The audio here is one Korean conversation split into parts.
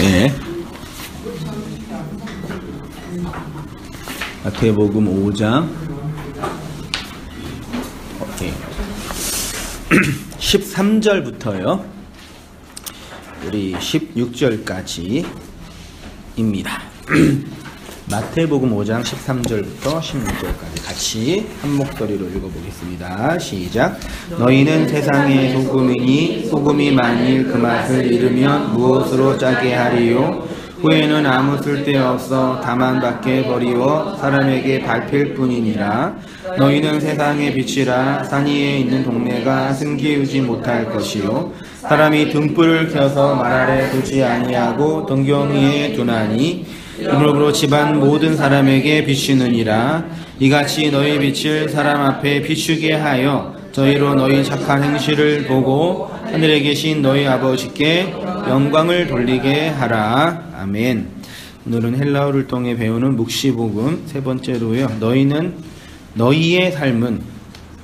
예. 마태복음 5장 13절부터요. 우리 16절까지입니다. 마태복음 5장 13절부터 16절까지 같이 한 목소리로 읽어보겠습니다. 시작. 너희는 세상의 소금이니 소금이 만일 그 맛을 잃으면 무엇으로 짜게 하리요? 후에는 아무 쓸데없어 다만 밖에 버리워 사람에게 밟힐 뿐이니라. 너희는 세상의 빛이라. 산 위에 있는 동네가 숨기우지 못할 것이요 사람이 등불을 켜서 말 아래 두지 아니하고 등경 위에 두나니 이므로 집안 모든 사람에게 비추느니라. 이같이 너희 빛을 사람 앞에 비추게 하여 저희로 너희 착한 행실을 보고 하늘에 계신 너희 아버지께 영광을 돌리게 하라. 아멘. 오늘은 헬라어를 통해 배우는 묵시복음 세 번째로요. 너희의 삶은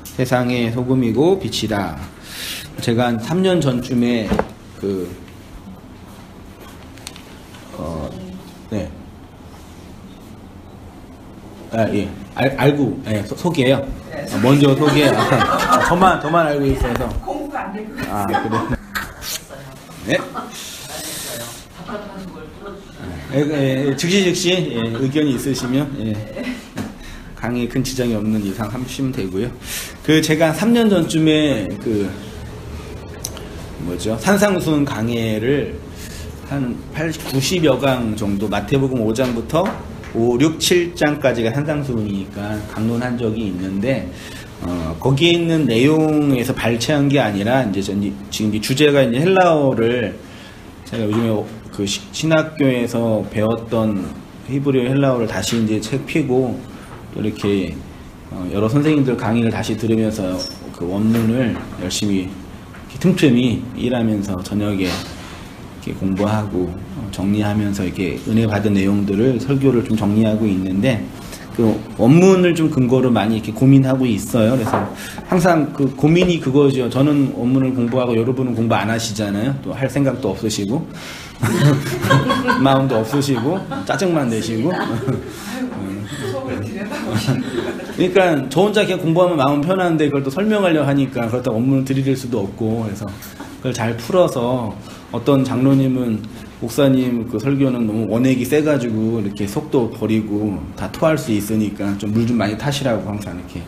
세상의 소금이고 빛이다. 제가 한 3년 전쯤에 알고, 소개요. 먼저 소개요. 저만 알고 있어서. 공부가 안 되고. 그래. 네. 즉시 의견이 있으시면 강의에 큰 지장이 없는 이상 하시면 되고요. 제가 3년 전쯤에 산상수훈 강해를 한 90여 강 정도 마태복음 5장부터 5, 6, 7장까지가 산상수훈이니까 강론한 적이 있는데 거기에 있는 내용에서 발췌한 게 아니라 이제 지금 주제가 이제 헬라어를 제가 요즘에 신학교에서 배웠던 히브리어 헬라어를 다시 이제 책 피고 또 이렇게 여러 선생님들 강의를 다시 들으면서 원문을 열심히 틈틈이 일하면서 저녁에 이렇게 공부하고 정리하면서 이렇게 은혜 받은 내용들을 설교를 좀 정리하고 있는데 원문을 좀 근거로 많이 이렇게 고민하고 있어요. 그래서 항상 고민이 그거죠. 저는 원문을 공부하고 여러분은 공부 안 하시잖아요. 또 할 생각도 없으시고 마음도 없으시고 짜증만 내시고 그러니까 저 혼자 그냥 공부하면 마음 편한데 그걸 또 설명하려고 하니까 그렇다고 원문을 들이댈 수도 없고 그래서 그걸 잘 풀어서 어떤 장로님은 목사님 설교는 너무 원액이 세가지고 이렇게 속도 버리고 다 토할 수 있으니까 좀 물 좀 많이 타시라고 항상 이렇게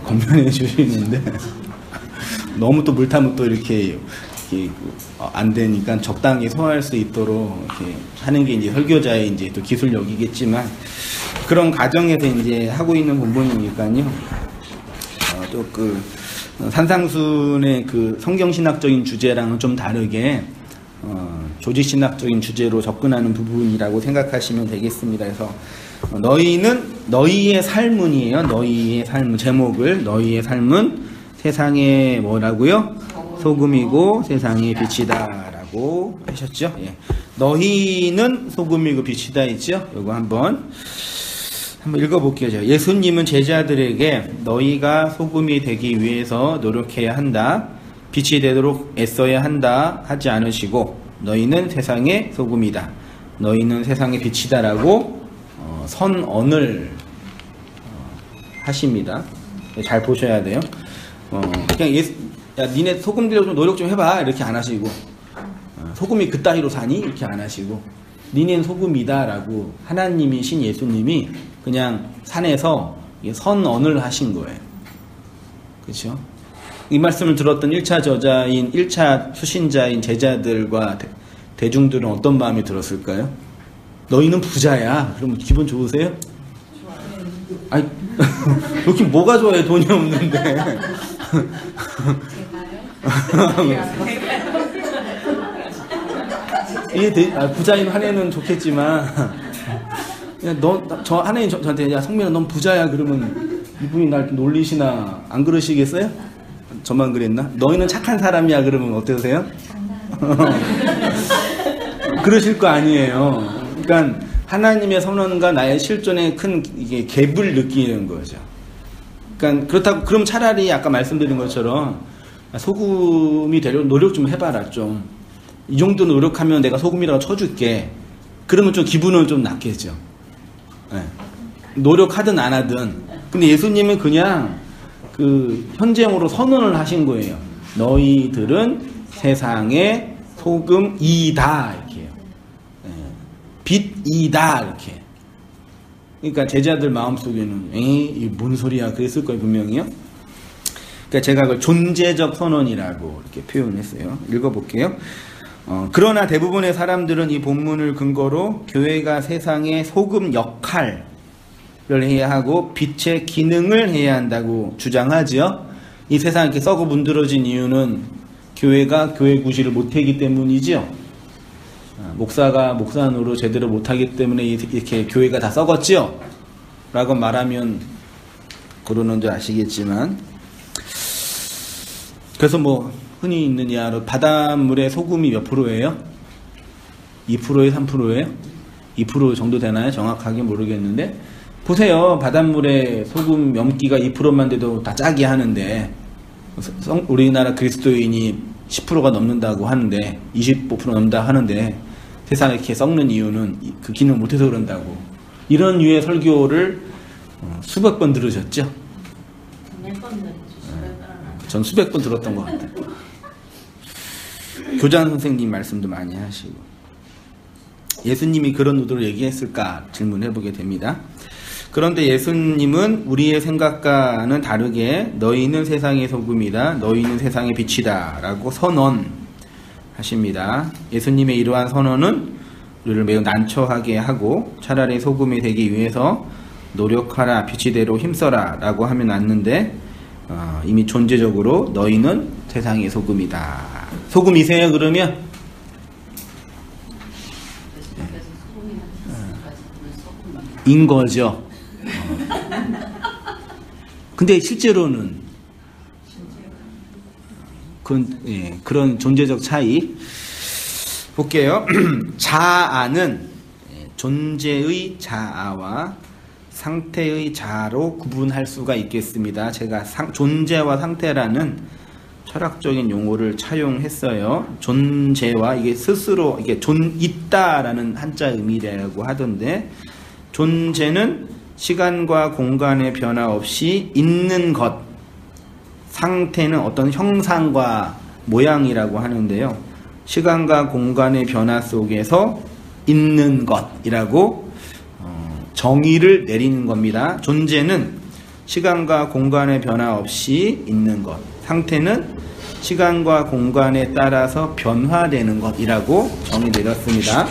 권면해 주시는데 너무 또 물 타면 또 이렇게 안 되니까 적당히 소화할 수 있도록 이렇게 하는 게 이제 설교자의 이제 또 기술력이겠지만 그런 과정에서 이제 하고 있는 본문이니까요. 또 산상순의 성경신학적인 주제랑은 좀 다르게 조직신학적인 주제로 접근하는 부분이라고 생각하시면 되겠습니다. 그래서 너희의 삶은이에요. 너희의 삶 제목을 너희의 삶은 세상의 뭐라고요? 소금이고 세상의 빛이다 라고 하셨죠. 너희는 소금이고 빛이다 있죠. 이거 한번 읽어볼게요. 예수님은 제자들에게 너희가 소금이 되기 위해서 노력해야 한다. 빛이 되도록 애써야 한다 하지 않으시고 너희는 세상의 소금이다. 너희는 세상의 빛이다 라고 선언을 하십니다. 잘 보셔야 돼요. 그냥 야 니네 소금 되려고 좀 노력 좀 해봐 이렇게 안 하시고 소금이 그따위로 사니? 이렇게 안 하시고 니네는 소금이다 라고 하나님이신 예수님이 그냥 산에서 선언을 하신 거예요. 그렇죠? 이 말씀을 들었던 1차 저자인 1차 수신자인 제자들과 대중들은 어떤 마음이 들었을까요? 너희는 부자야. 그럼 기분 좋으세요? 아니 여기 뭐가 좋아요? 돈이 없는데. 부자인 한해는 좋겠지만 저 한해인 저한테 야 성민아 넌 부자야 그러면 이분이 날 놀리시나 안 그러시겠어요? 저만 그랬나? 너희는 착한 사람이야 그러면 어떠세요? 그러실 거 아니에요. 그러니까 하나님의 선언과 나의 실존의 큰 이게 갭을 느끼는 거죠. 그러니까 그렇다고 그럼 차라리 아까 말씀드린 것처럼 소금이 되려고 노력 좀 해봐라 좀. 이 정도 노력하면 내가 소금이라고 쳐줄게. 그러면 좀 기분은 좀 낫겠죠. 네. 노력하든 안 하든. 근데 예수님은 그냥 그 현재형으로 선언을 하신 거예요. 너희들은 세상의 소금이다 이렇게요. 네. 빛이다 이렇게. 그러니까 제자들 마음속에는 이게 뭔 소리야 그랬을 거예요 분명히요. 그러니까 제가 그걸 존재적 선언이라고 이렇게 표현했어요. 읽어볼게요. 그러나 대부분의 사람들은 이 본문을 근거로 교회가 세상의 소금 역할을 해야 하고 빛의 기능을 해야 한다고 주장하죠. 이 세상이 이렇게 썩어 문드러진 이유는 교회가 교회 구실을 못하기 때문이죠. 목사가 목사 노릇 제대로 못하기 때문에 이렇게 교회가 다 썩었지요? 라고 말하면 그러는 줄 아시겠지만, 그래서 뭐 흔히 있는 예로 바닷물의 소금이 몇 프로예요? 2%에요? 3%예요? 2% 정도 되나요? 정확하게 모르겠는데 보세요. 바닷물의 소금 염기가 2%만 돼도 다 짜게 하는데 우리나라 그리스도인이 10%가 넘는다고 하는데 25% 넘는다 하는데 세상에 이렇게 썩는 이유는 그 기능 못해서 그런다고. 이런 류의 설교를 수백 번 들으셨죠? 몇 번 들었죠? 전 수백 번 들었던 것 같아요. 교장 선생님 말씀도 많이 하시고. 예수님이 그런 의도로 얘기했을까 질문해보게 됩니다. 그런데 예수님은 우리의 생각과는 다르게 너희는 세상의 소금이다, 너희는 세상의 빛이다 라고 선언하십니다. 예수님의 이러한 선언은 우리를 매우 난처하게 하고 차라리 소금이 되기 위해서 노력하라, 빛이 되로 힘써라 라고 하면 낫는데 이미 존재적으로 너희는 세상의 소금이다. 소금이세요 그러면? 인 거죠. 근데 실제로는 그런 존재적 차이 볼게요. 자아는 존재의 자아와 상태의 자아로 구분할 수가 있겠습니다. 제가 존재와 상태라는 철학적인 용어를 차용했어요. 존재와 이게 스스로 이게 있다라는 한자 의미라고 하던데, 존재는 시간과 공간의 변화 없이 있는 것, 상태는 어떤 형상과 모양이라고 하는데요. 시간과 공간의 변화 속에서 있는 것이라고 정의를 내리는 겁니다. 존재는 시간과 공간의 변화 없이 있는 것, 상태는 시간과 공간에 따라서 변화되는 것이라고 정의 내렸습니다.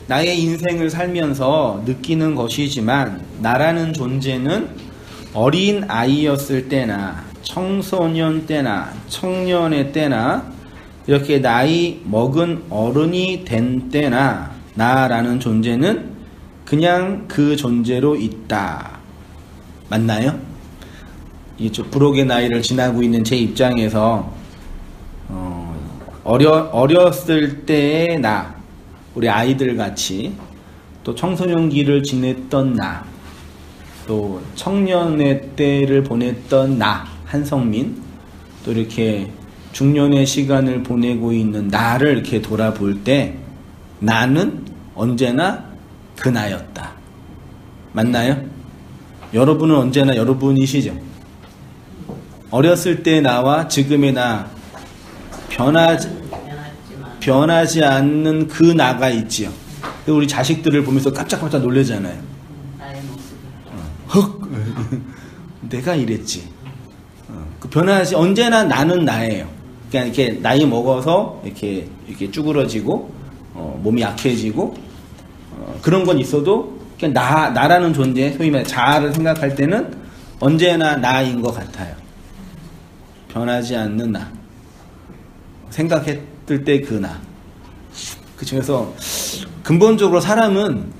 나의 인생을 살면서 느끼는 것이지만 나라는 존재는 어린 아이였을 때나 청소년 때나 청년의 때나 이렇게 나이 먹은 어른이 된 때나 나라는 존재는 그냥 그 존재로 있다. 맞나요? 이쪽 부록의 나이를 지나고 있는 제 입장에서 어렸을 때의 나, 우리 아이들 같이, 또 청소년기를 지냈던 나, 또 청년의 때를 보냈던 나, 한성민, 또 이렇게 중년의 시간을 보내고 있는 나를 이렇게 돌아볼 때 나는 언제나 그 나였다. 맞나요? 여러분은 언제나 여러분이시죠? 어렸을 때 나와 지금의 나 변하지 않는 그 나가 있지요. 우리 자식들을 보면서 깜짝깜짝 놀라잖아요. 나의 모습. 헉! 내가 이랬지. 그 변하지, 언제나 나는 나예요. 그냥 이렇게 나이 먹어서 이렇게 쭈그러지고 몸이 약해지고 그런 건 있어도 그냥 나라는 존재, 소위 말해 자아를 생각할 때는 언제나 나인 것 같아요. 변하지 않는 나. 생각했을 때 그 나. 그래서 근본적으로 사람은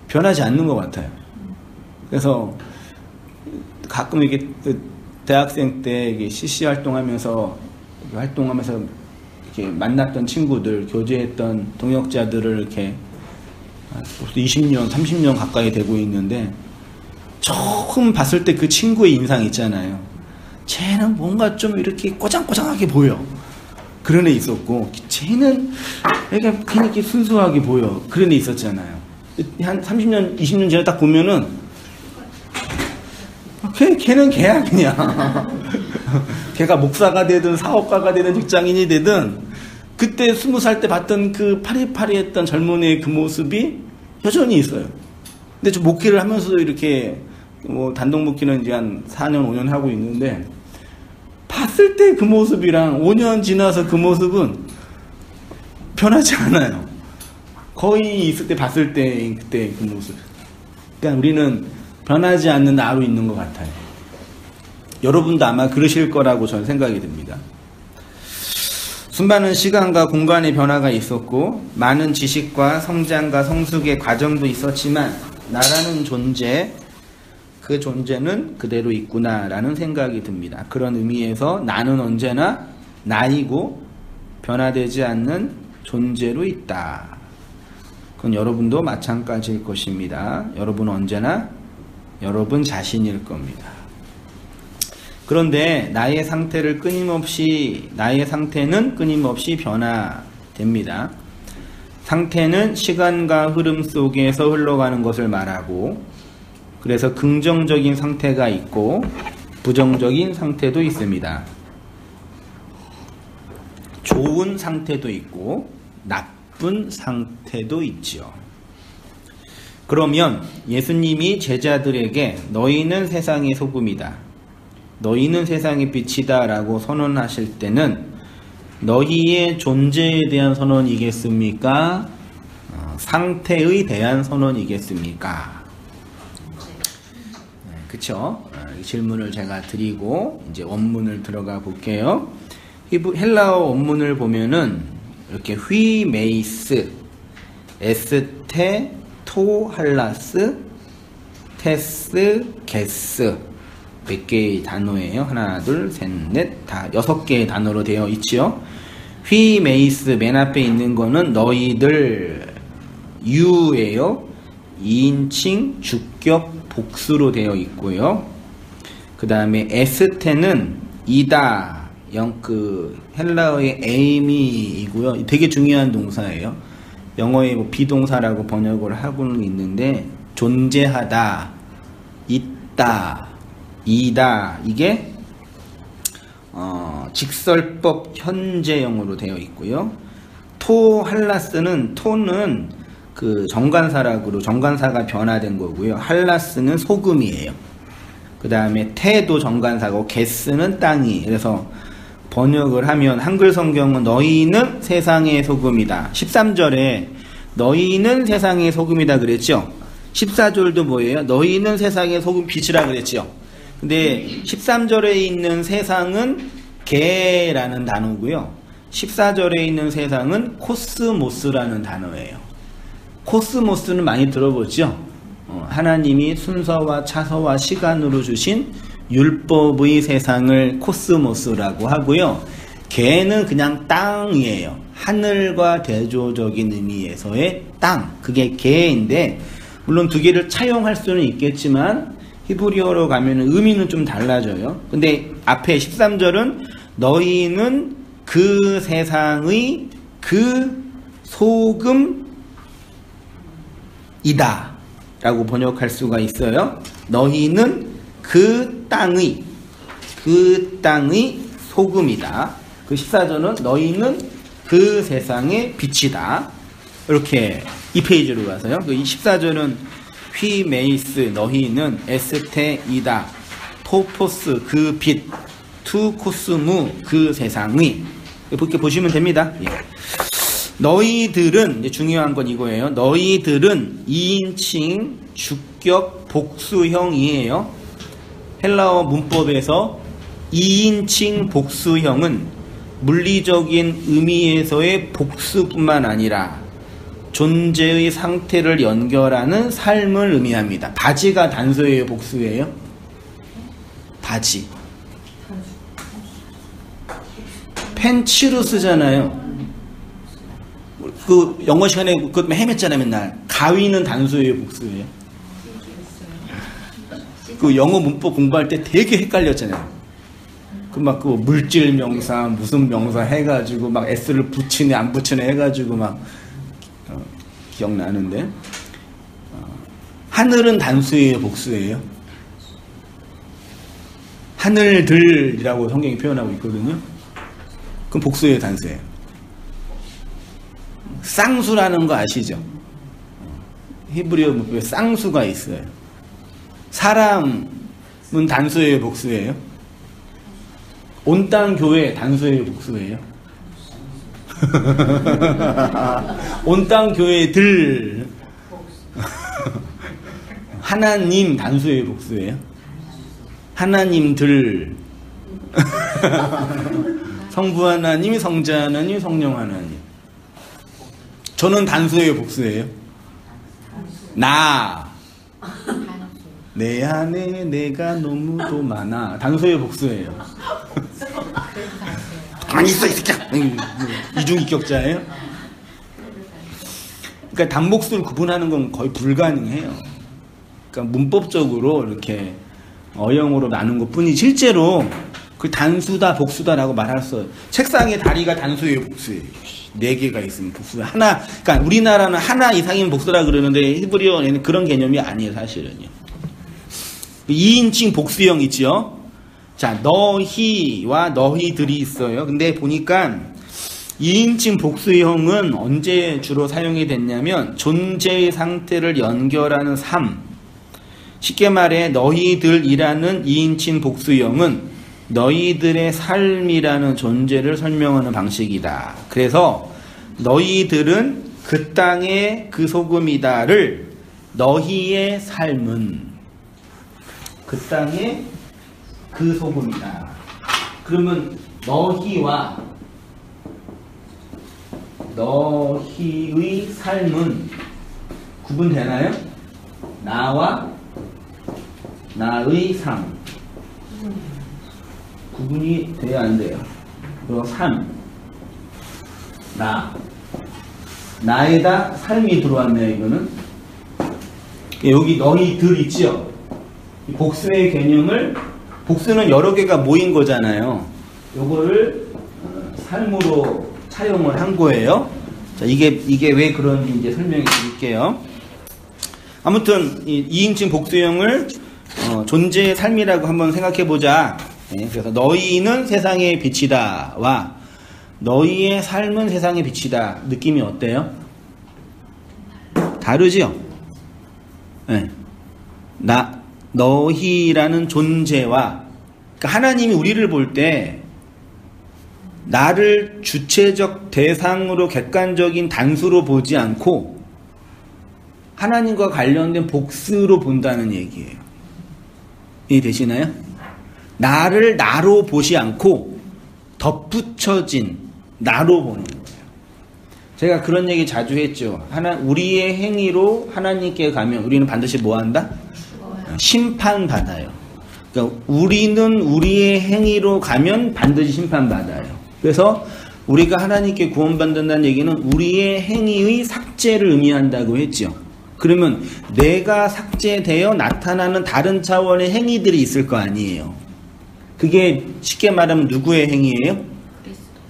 변하지 않는 것 같아요. 그래서 가끔 이게 대학생 때 CC 활동하면서 이렇게 만났던 친구들, 교제했던 동역자들을 이렇게 20년, 30년 가까이 되고 있는데 처음 봤을 때 그 친구의 인상 있잖아요. 쟤는 뭔가 좀 이렇게 꼬장꼬장하게 보여. 그런 애 있었고, 쟤는 그냥 이렇게 순수하게 보여. 그런 애 있었잖아요. 한 30년, 20년 전에 딱 보면은 걔는 걔야 그냥. 걔가 목사가 되든 사업가가 되든 직장인이 되든 그때 20살 때 봤던 그 파리파리했던 젊은 애의 그 모습이 여전히 있어요. 근데 저 목회를 하면서도 이렇게 뭐 단독 목회는 이제 한 4년, 5년 하고 있는데 봤을 때 그 모습이랑 5년 지나서 그 모습은 변하지 않아요. 거의 있을 때 봤을 때 그때 그 모습. 그러니까 우리는 변하지 않는 나로 있는 것 같아요. 여러분도 아마 그러실 거라고 저는 생각이 듭니다. 수많은 시간과 공간의 변화가 있었고 많은 지식과 성장과 성숙의 과정도 있었지만 나라는 존재, 그 존재는 그대로 있구나라는 생각이 듭니다. 그런 의미에서 나는 언제나 나이고 변화되지 않는 존재로 있다. 그건 여러분도 마찬가지일 것입니다. 여러분은 언제나 여러분 자신일 겁니다. 그런데 나의 상태는 끊임없이 변화됩니다. 상태는 시간과 흐름 속에서 흘러가는 것을 말하고, 그래서 긍정적인 상태가 있고 부정적인 상태도 있습니다. 좋은 상태도 있고 나쁜 상태도 있죠. 그러면 예수님이 제자들에게 너희는 세상의 소금이다, 너희는 세상의 빛이다 라고 선언하실 때는 너희의 존재에 대한 선언이겠습니까? 상태에 대한 선언이겠습니까? 네, 그쵸? 질문을 제가 드리고 이제 원문을 들어가 볼게요. 헬라어 원문을 보면은 이렇게 휘메이스, 에스테, 토할라스, 테스, 게스, 몇 개의 단어예요? 하나, 둘, 셋, 넷, 다 6개의 단어로 되어 있지요. 휘메이스 맨 앞에 있는 거는 너희들, 유예요. 2인칭 주격 복수로 되어 있고요. 그 다음에 에스테는 이다, 헬라어의 에이미이고요. 되게 중요한 동사예요. 영어의 뭐 비동사라고 번역을 하고는 있는데 존재하다, 있다, 이다, 이게 직설법 현재형으로 되어 있고요. 토할라스는, 토는 그 정관사가 변화된 거고요. 할라스는 소금이에요. 그 다음에 태도 정관사고 게스는 땅이. 그래서 번역을 하면 한글 성경은 너희는 세상의 소금이다. 13절에 너희는 세상의 소금이다 그랬죠. 14절도 뭐예요? 너희는 세상의 소금 빛이라 그랬죠. 근데 13절에 있는 세상은 개라는 단어고요. 14절에 있는 세상은 코스모스라는 단어예요. 코스모스는 많이 들어보죠. 하나님이 순서와 차서와 시간으로 주신 율법의 세상을 코스모스라고 하고요. 개는 그냥 땅이에요. 하늘과 대조적인 의미에서의 땅, 그게 개인데 물론 두 개를 차용할 수는 있겠지만 히브리어로 가면 의미는 좀 달라져요. 근데 앞에 13절은 너희는 그 세상의 그 소금이다 라고 번역할 수가 있어요. 너희는 그 땅의 소금이다. 그 14절은 너희는 그 세상의 빛이다. 이렇게 이 페이지로 가서요. 그 14절은 휘메이스 너희는 에스테이다, 토포스 그 빛, 투코스무 그 세상의, 이렇게 보시면 됩니다. 예. 너희들은, 이제 중요한 건 이거예요. 너희들은 2인칭 주격 복수형이에요. 헬라어 문법에서 2인칭 복수형은 물리적인 의미에서의 복수뿐만 아니라 존재의 상태를 연결하는 삶을 의미합니다. 바지가 단수예요, 복수예요? 바지. 팬츠로 쓰잖아요. 그 영어 시간에 그것 헤맸잖아요, 맨날. 가위는 단수예요, 복수예요? 그 영어 문법 공부할 때 되게 헷갈렸잖아요. 그 물질 명사 무슨 명사 해가지고 막 s를 붙이네 안 붙이네 해가지고 막 기억나는데 하늘은 단수예요, 복수예요? 하늘들이라고 성경이 표현하고 있거든요. 그럼 복수예요, 단수예요? 쌍수라는 거 아시죠? 히브리어 문법에 쌍수가 있어요. 사람은 단수예요, 복수예요? 온 땅 교회 단수예요, 복수예요? 온 땅 교회들 하나님 단수예요, 복수예요? 하나님들 성부 하나님, 성자 하나님, 성령 하나님. 저는 단수예요, 복수예요? 내 안에 내가 너무도 많아. 단수예요, 복수예요? 가만히 있어, 이 새끼야. 이중인격자예요? 그러니까 단복수를 구분하는 건 거의 불가능해요. 그러니까 문법적으로 이렇게 어형으로 나눈 것 뿐이 실제로 그 단수다, 복수다라고 말할 수 없어요. 책상에 다리가 단수예요, 복수예요? 4개가 있으면 복수다. 하나, 그러니까 우리나라는 하나 이상이면 복수라 그러는데 히브리어에는 그런 개념이 아니에요, 사실은요. 2인칭 복수형 있죠? 자, 너희와 너희들이 있어요. 근데 보니까 2인칭 복수형은 언제 주로 사용이 됐냐면 존재의 상태를 연결하는 삶. 쉽게 말해 너희들이라는 2인칭 복수형은 너희들의 삶이라는 존재를 설명하는 방식이다. 그래서 너희들은 그 땅의 그 소금이다를 너희의 삶은 그 땅의 그 소금이다. 그러면 너희와 너희의 삶은 구분되나요? 나와 나의 삶 구분이 돼야 안 돼요. 그리고 삶 나에다 삶이 들어왔네요. 이거는 여기 너희들 있죠? 복수의 개념을 복수는 여러 개가 모인 거잖아요. 요거를 삶으로 차용을 한 거예요. 자, 이게 왜 그런지 이제 설명해 드릴게요. 아무튼 이 2인칭 복수형을 존재의 삶이라고 한번 생각해 보자. 네, 그래서 너희는 세상의 빛이다와 너희의 삶은 세상의 빛이다. 느낌이 어때요? 다르죠? 네. 너희라는 존재와 그러니까 하나님이 우리를 볼 때 나를 주체적 대상으로 객관적인 단수로 보지 않고 하나님과 관련된 복수로 본다는 얘기예요. 이해되시나요? 나를 나로 보지 않고 덧붙여진 나로 보는 거예요. 제가 그런 얘기 자주 했죠. 우리의 행위로 하나님께 가면 우리는 반드시 뭐 한다? 심판받아요. 그러니까 우리는 우리의 행위로 가면 반드시 심판받아요. 그래서 우리가 하나님께 구원받는다는 얘기는 우리의 행위의 삭제를 의미한다고 했죠. 그러면 내가 삭제되어 나타나는 다른 차원의 행위들이 있을 거 아니에요. 그게 쉽게 말하면 누구의 행위예요?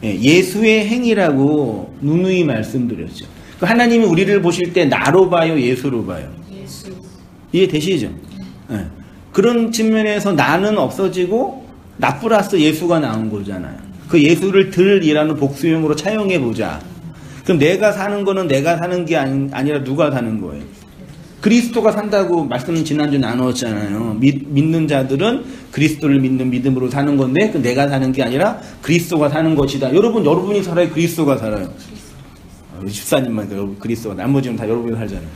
예수의 행위라고 누누이 말씀드렸죠. 하나님이 우리를 보실 때 나로 봐요, 예수로 봐요? 예수. 이해되시죠? 네. 그런 측면에서 나는 없어지고 나 플러스 예수가 나온 거잖아요. 그 예수를 들이라는 복수형으로 차용해 보자. 그럼 내가 사는 거는 내가 사는 게 아니라 누가 사는 거예요? 그리스도가 산다고 말씀 지난주 나누었잖아요. 믿는 자들은 그리스도를 믿는 믿음으로 사는 건데 내가 사는 게 아니라 그리스도가 사는 것이다. 여러분이 살아요? 그리스도가 살아요? 집사님만 여러분 그리스도가 나머지는 다 여러분이 살잖아요.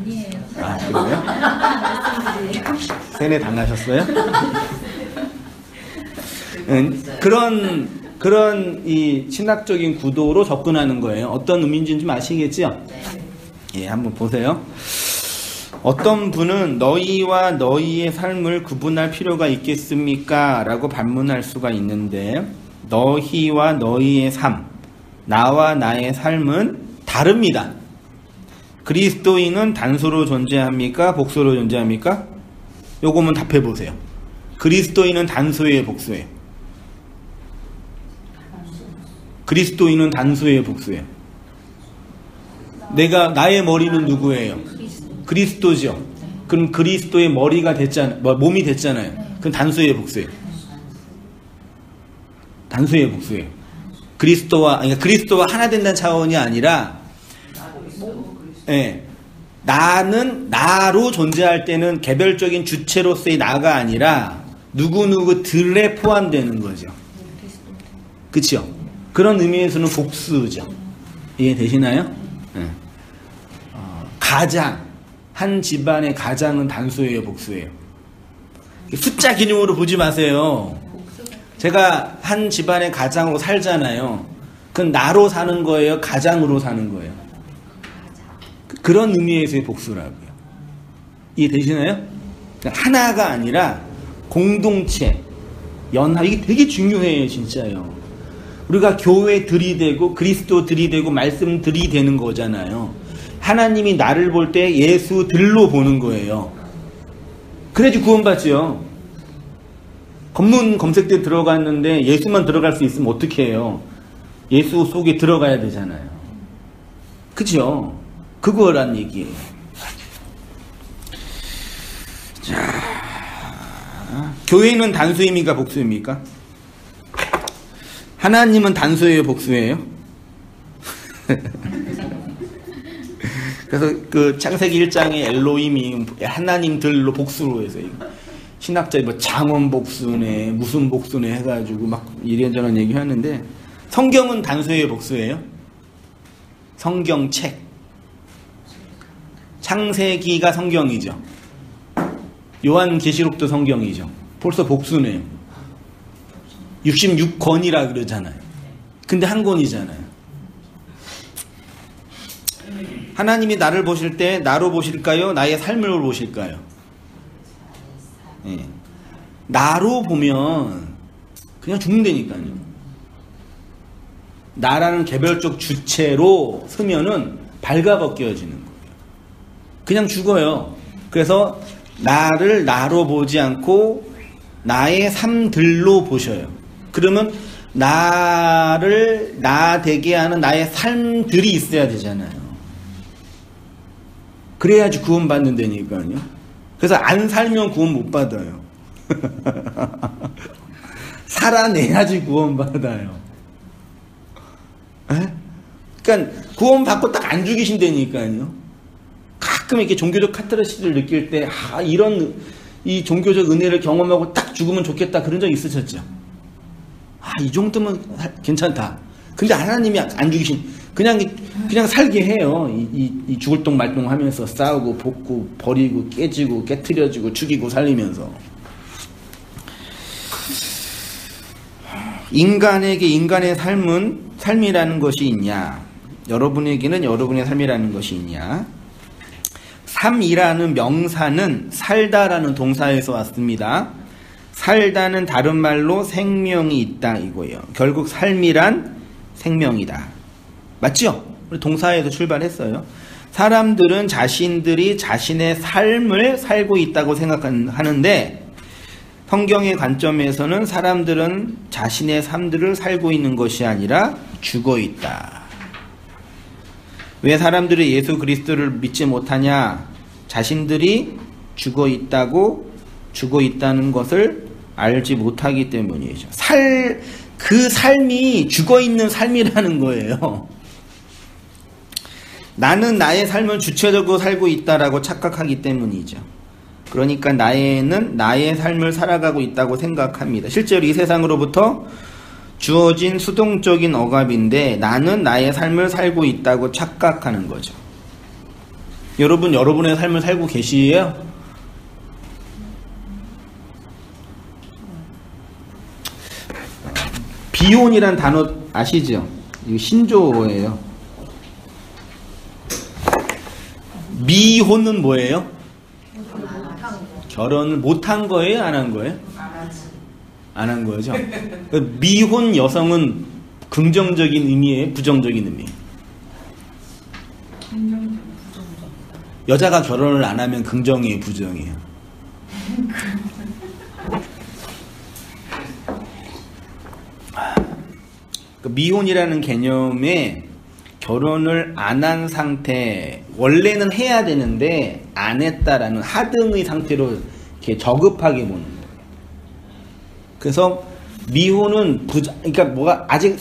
아니에요. 아, 그래요? 세뇌 당하셨어요? 그런 이 신학적인 구도로 접근하는 거예요. 어떤 의미인지는 좀 아시겠죠? 네. 예, 한번 보세요. 어떤 분은 너희와 너희의 삶을 구분할 필요가 있겠습니까? 라고 반문할 수가 있는데 너희와 너희의 삶, 나와 나의 삶은 다릅니다. 그리스도인은 단수로 존재합니까? 복수로 존재합니까? 요거만 답해 보세요. 그리스도인은 단수예요, 복수예요? 그리스도인은 단수예요, 복수예요? 나의 머리는 누구예요? 그리스도죠. 그럼 그리스도의 머리가 몸이 됐잖아요. 그럼 단수예요, 복수예요? 단수예요, 복수예요? 그러니까 그리스도와 하나 된다는 차원이 아니라, 예, 나는 나로 존재할 때는 개별적인 주체로서의 나가 아니라 누구누구들에 포함되는 거죠. 그렇죠? 그런 의미에서는 복수죠. 이해되시나요? 네. 가장, 한 집안의 가장은 단수예요, 복수예요? 숫자 기준으로 보지 마세요. 제가 한 집안의 가장으로 살잖아요. 그건 나로 사는 거예요, 가장으로 사는 거예요? 그런 의미에서의 복수라고요. 이해되시나요? 하나가 아니라 공동체, 연합, 이게 되게 중요해요, 진짜요. 우리가 교회 들이대고 그리스도 들이대고 말씀 들이대는 거잖아요. 하나님이 나를 볼 때 예수들로 보는 거예요. 그래야지 구원받죠. 검문 검색대 들어갔는데 예수만 들어갈 수 있으면 어떻게 해요? 예수 속에 들어가야 되잖아요. 그죠? 그거란 얘기예요. 자, 교회는 단수입니까, 복수입니까? 하나님은 단수예요, 복수예요? 그래서 그 창세기 1장에 엘로힘이 하나님들로 복수로 해서 신학자들이 뭐 장원 복수네 무슨 복수네 해가지고 막 이런저런 얘기 하는데, 성경은 단수예요, 복수예요? 성경책, 창세기가 성경이죠. 요한계시록도 성경이죠. 벌써 복수네요. 66권이라 그러잖아요. 근데 한 권이잖아요. 하나님이 나를 보실 때 나로 보실까요? 나의 삶을 보실까요? 네. 나로 보면 그냥 죽는다니까요. 나라는 개별적 주체로 서면은 발가벗겨지는 거예요. 그냥 죽어요. 그래서 나를 나로 보지 않고 나의 삶들로 보셔요. 그러면 나를 나 되게 하는 나의 삶들이 있어야 되잖아요. 그래야지 구원 받는다니까요. 그래서 안 살면 구원 못 받아요. 살아내야지 구원 받아요. 에? 그러니까 구원 받고 딱 안 죽이신다니까요. 가끔 이렇게 종교적 카타르시스를 느낄 때 이런 이 종교적 은혜를 경험하고 딱 죽으면 좋겠다, 그런 적 있으셨죠? 이 정도면 괜찮다. 근데 하나님이 안 죽이신, 그냥 살게 해요. 이 죽을 똥 말똥 하면서 싸우고 볶고 버리고 깨지고 깨트려지고 죽이고 살리면서. 인간에게 인간의 삶이라는 것이 있냐? 여러분에게는 여러분의 삶이라는 것이 있냐? 삶이라는 명사는 살다라는 동사에서 왔습니다. 살다는 다른 말로 생명이 있다 이거예요. 결국 삶이란 생명이다. 맞죠? 우리 동사에서 출발했어요. 사람들은 자신들이 자신의 삶을 살고 있다고 생각하는데, 성경의 관점에서는 사람들은 자신의 삶들을 살고 있는 것이 아니라 죽어 있다. 왜 사람들이 예수 그리스도를 믿지 못하냐? 자신들이 죽어 있다는 것을 알지 못하기 때문이죠. 그 삶이 죽어 있는 삶이라는 거예요. 나는 나의 삶을 주체적으로 살고 있다라고 착각하기 때문이죠. 그러니까 나는 나의 삶을 살아가고 있다고 생각합니다. 실제로 이 세상으로부터 주어진 수동적인 억압인데, 나는 나의 삶을 살고 있다고 착각하는 거죠. 여러분, 여러분의 삶을 살고 계시에요? 비혼이란 단어 아시죠? 이거 신조어예요. 미혼은 뭐예요? 결혼을 못한 거예요? 안 한 거예요? 안 한 거죠. 미혼 여성은 긍정적인 의미예요? 부정적인 의미예요? 여자가 결혼을 안 하면 긍정이에요? 부정이에요? 그 미혼이라는 개념에 결혼을 안 한 상태, 원래는 해야 되는데 안 했다라는 하등의 상태로 이렇게 저급하게 보는 거예요. 그래서 미혼은 그러니까 뭐가 아직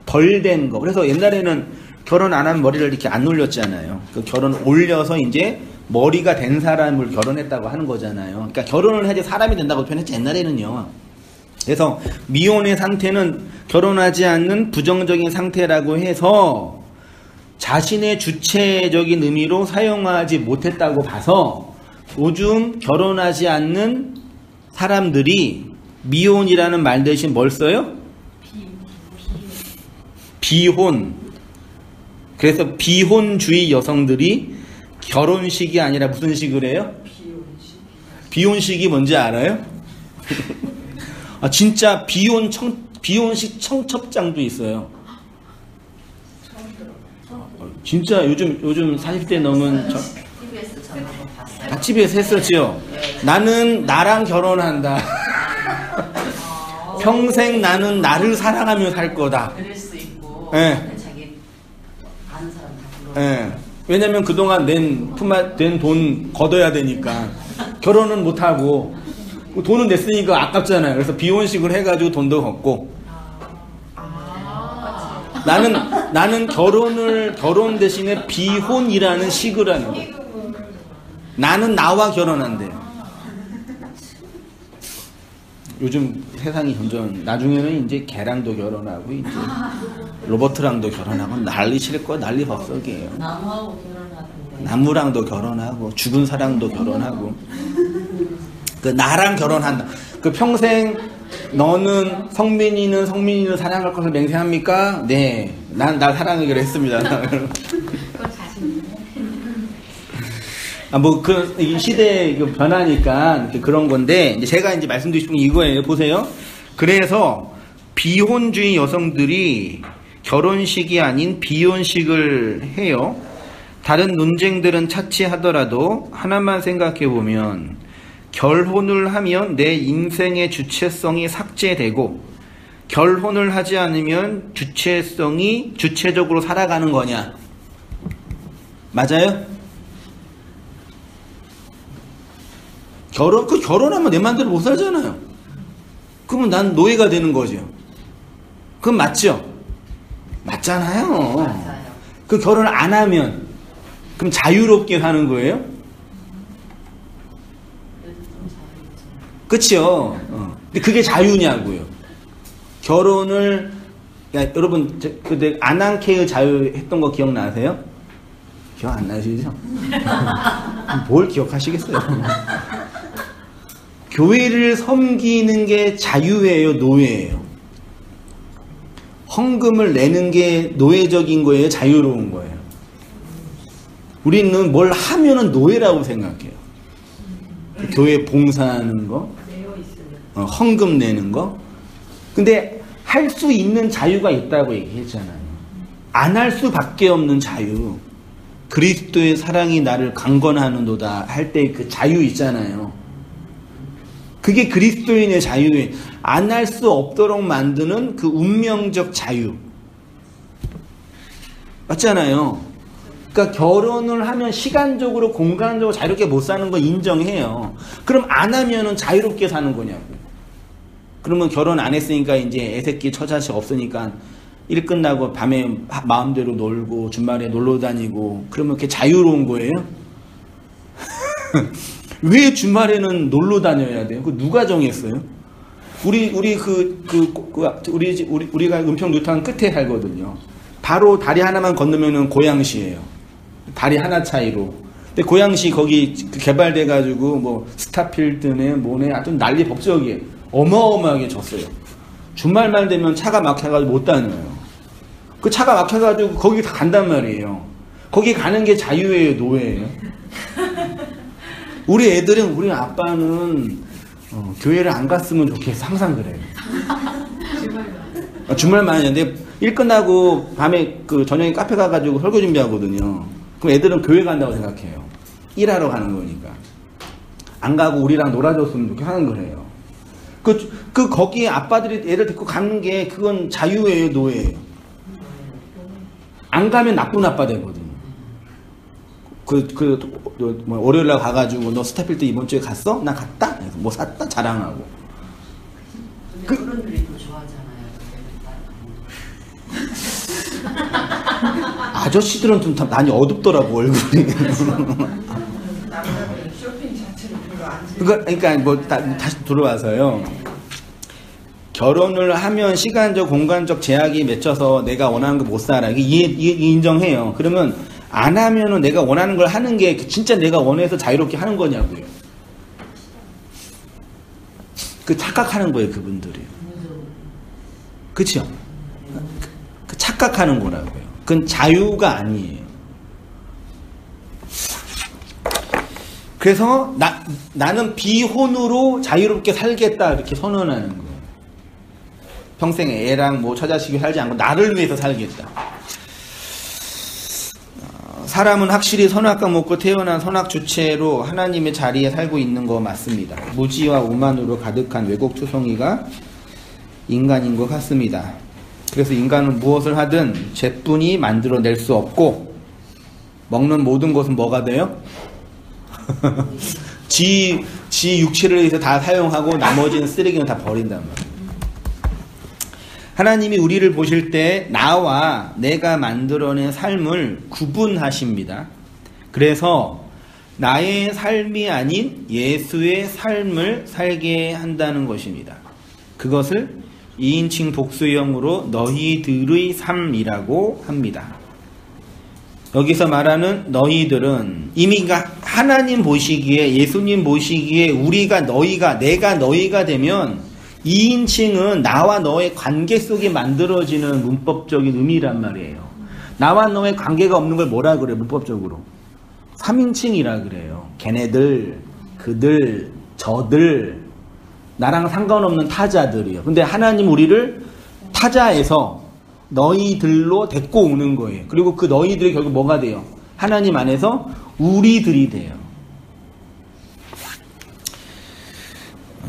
덜 된 거. 그래서 옛날에는 결혼 안 한 머리를 이렇게 안 올렸잖아요. 그 결혼 올려서 이제 머리가 된 사람을 결혼했다고 하는 거잖아요. 그러니까 결혼을 해야지 사람이 된다고 표현했지, 옛날에는요. 그래서 미혼의 상태는 결혼하지 않는 부정적인 상태라고 해서 자신의 주체적인 의미로 사용하지 못했다고 봐서 요즘 결혼하지 않는 사람들이 미혼이라는 말 대신 뭘 써요? 비혼. 그래서 비혼주의 여성들이 결혼식이 아니라 무슨 식을 해요? 비혼식이 뭔지 알아요? 아, 진짜 비혼식 청첩장도 있어요. 진짜 요즘 40대 넘은 TV에서 전화로 봤어요. TV에서 했었지요. 나는 나랑 결혼한다. 평생 나는 나를 사랑하며 살 거다. 그럴 수 있고 예. 자기 아는 사람 다 불러. 예. 왜냐면 그동안 낸 돈 걷어야 되니까 결혼은 못 하고 돈은 냈으니까 아깝잖아요. 그래서 비혼식을 해가지고 돈도 걷고. 나는 결혼 대신에 비혼이라는 식을 하는 거예요. 나는 나와 결혼한대요. 요즘 세상이 점점 나중에는 이제 개랑도 결혼하고 이제 로버트랑도 결혼하고 난리 칠 거야. 난리 법석이에요. 나무하고 결혼하던데. 나무랑도 결혼하고 죽은 사람도 결혼하고 그 나랑 결혼한다. 그 평생 너는 성민이는 사랑할 것을 맹세합니까? 네. 나 사랑하기로 했습니다. 이 시대의 변화니까 그런 건데, 이제 제가 이제 말씀드리고 싶은 게 이거예요. 보세요. 그래서 비혼주의 여성들이 결혼식이 아닌 비혼식을 해요. 다른 논쟁들은 차치하더라도 하나만 생각해 보면, 결혼을 하면 내 인생의 주체성이 삭제되고, 결혼을 하지 않으면 주체적으로 살아가는 거냐? 맞아요? 결혼하면 내 맘대로 못 살잖아요. 그러면 난 노예가 되는 거죠. 그건 맞죠? 맞잖아요. 맞아요. 그 결혼을 안 하면 그럼 자유롭게 사는 거예요? 그쵸? 근데 그게 자유냐고요. 결혼을, 여러분, 그때 아난케의 자유 했던 거 기억나세요? 기억 안 나시죠? 뭘 기억하시겠어요? 교회를 섬기는 게 자유예요, 노예예요? 헌금을 내는 게 노예적인 거예요, 자유로운 거예요? 우리는 뭘 하면은 노예라고 생각해요. 교회 봉사하는 거, 헌금 내는 거. 근데 할 수 있는 자유가 있다고 얘기했잖아요. 안 할 수밖에 없는 자유. 그리스도의 사랑이 나를 강건하는도다 할 때 그 자유 있잖아요. 그게 그리스도인의 자유예요. 안 할 수 없도록 만드는 그 운명적 자유. 맞잖아요. 그러니까 결혼을 하면 시간적으로 공간적으로 자유롭게 못 사는 거 인정해요. 그럼 안 하면은 자유롭게 사는 거냐고. 그러면 결혼 안 했으니까 이제 애새끼 처자식 없으니까 일 끝나고 밤에 마음대로 놀고 주말에 놀러 다니고 그러면 그게 자유로운 거예요? 왜 주말에는 놀러 다녀야 돼요? 그 누가 정했어요? 우리가 은평 뉴타운 끝에 살거든요. 바로 다리 하나만 건너면은 고양시예요. 다리 하나 차이로. 근데 고양시 거기 개발돼 가지고 뭐 스타필드네 뭐네 하여튼 난리 법석이에요. 어마어마하게 졌어요. 주말만 되면 차가 막혀가지고 못 다녀요. 그 차가 막혀가지고 거기 다 간단 말이에요. 거기 가는 게 자유예요, 노예예요? 우리 아빠는 교회를 안 갔으면 좋겠어. 항상 그래요. 주말만 하는데 일 끝나고 밤에 그 저녁에 카페 가가지고 설교 준비하거든요. 그럼 애들은 교회 간다고 생각해요. 일하러 가는 거니까. 안 가고 우리랑 놀아줬으면 좋겠어 하는 거예요. 거기에 아빠들이 애를 데리고 가는 게 그건 자유예요, 노예예요? 안 가면 나쁜 아빠 되거든요. 월요일날 가가지고 너 스타필드 이번 주에 갔어? 나 갔다? 뭐 샀다? 자랑하고. 근데 어른들이 또 좋아하잖아요. 아저씨들은 좀 많이 어둡더라고, 얼굴이. 남자들 쇼핑 자체를 별로 안 좋아해요. 그러니까 뭐 다시 들어와서요. 결혼을 하면 시간적, 공간적 제약이 맺혀서 내가 원하는 거 못 살아. 이게 인정해요. 그러면 안 하면은 내가 원하는 걸 하는 게 진짜 내가 원해서 자유롭게 하는 거냐고요. 그 착각하는 거예요, 그분들이. 그쵸? 그 착각하는 거라고요. 그건 자유가 아니에요. 그래서 나는 비혼으로 자유롭게 살겠다 이렇게 선언하는 거예요. 평생 애랑 뭐 처자식이 살지 않고 나를 위해서 살겠다. 사람은 확실히 선악과 먹고 태어난 선악 주체로 하나님의 자리에 살고 있는 거 맞습니다. 무지와 오만으로 가득한 왜곡투성이가 인간인 것 같습니다. 그래서 인간은 무엇을 하든 죄뿐이 만들어낼 수 없고 먹는 모든 것은 뭐가 돼요? 지 육체를 위해서 다 사용하고 나머지는 쓰레기는 다 버린단 말이에요. 하나님이 우리를 보실 때 나와 내가 만들어낸 삶을 구분하십니다. 그래서 나의 삶이 아닌 예수의 삶을 살게 한다는 것입니다. 그것을 2인칭 복수형으로 너희들의 삶이라고 합니다. 여기서 말하는 너희들은 이미 하나님 보시기에, 예수님 보시기에 내가 너희가 되면 2인칭은 나와 너의 관계 속에 만들어지는 문법적인 의미란 말이에요. 나와 너의 관계가 없는 걸 뭐라 그래요, 문법적으로? 3인칭이라 그래요. 걔네들, 그들, 저들, 나랑 상관없는 타자들이요. 근데 하나님 우리를 타자에서 너희들로 데리고 오는 거예요. 그리고 그 너희들이 결국 뭐가 돼요? 하나님 안에서 우리들이 돼요.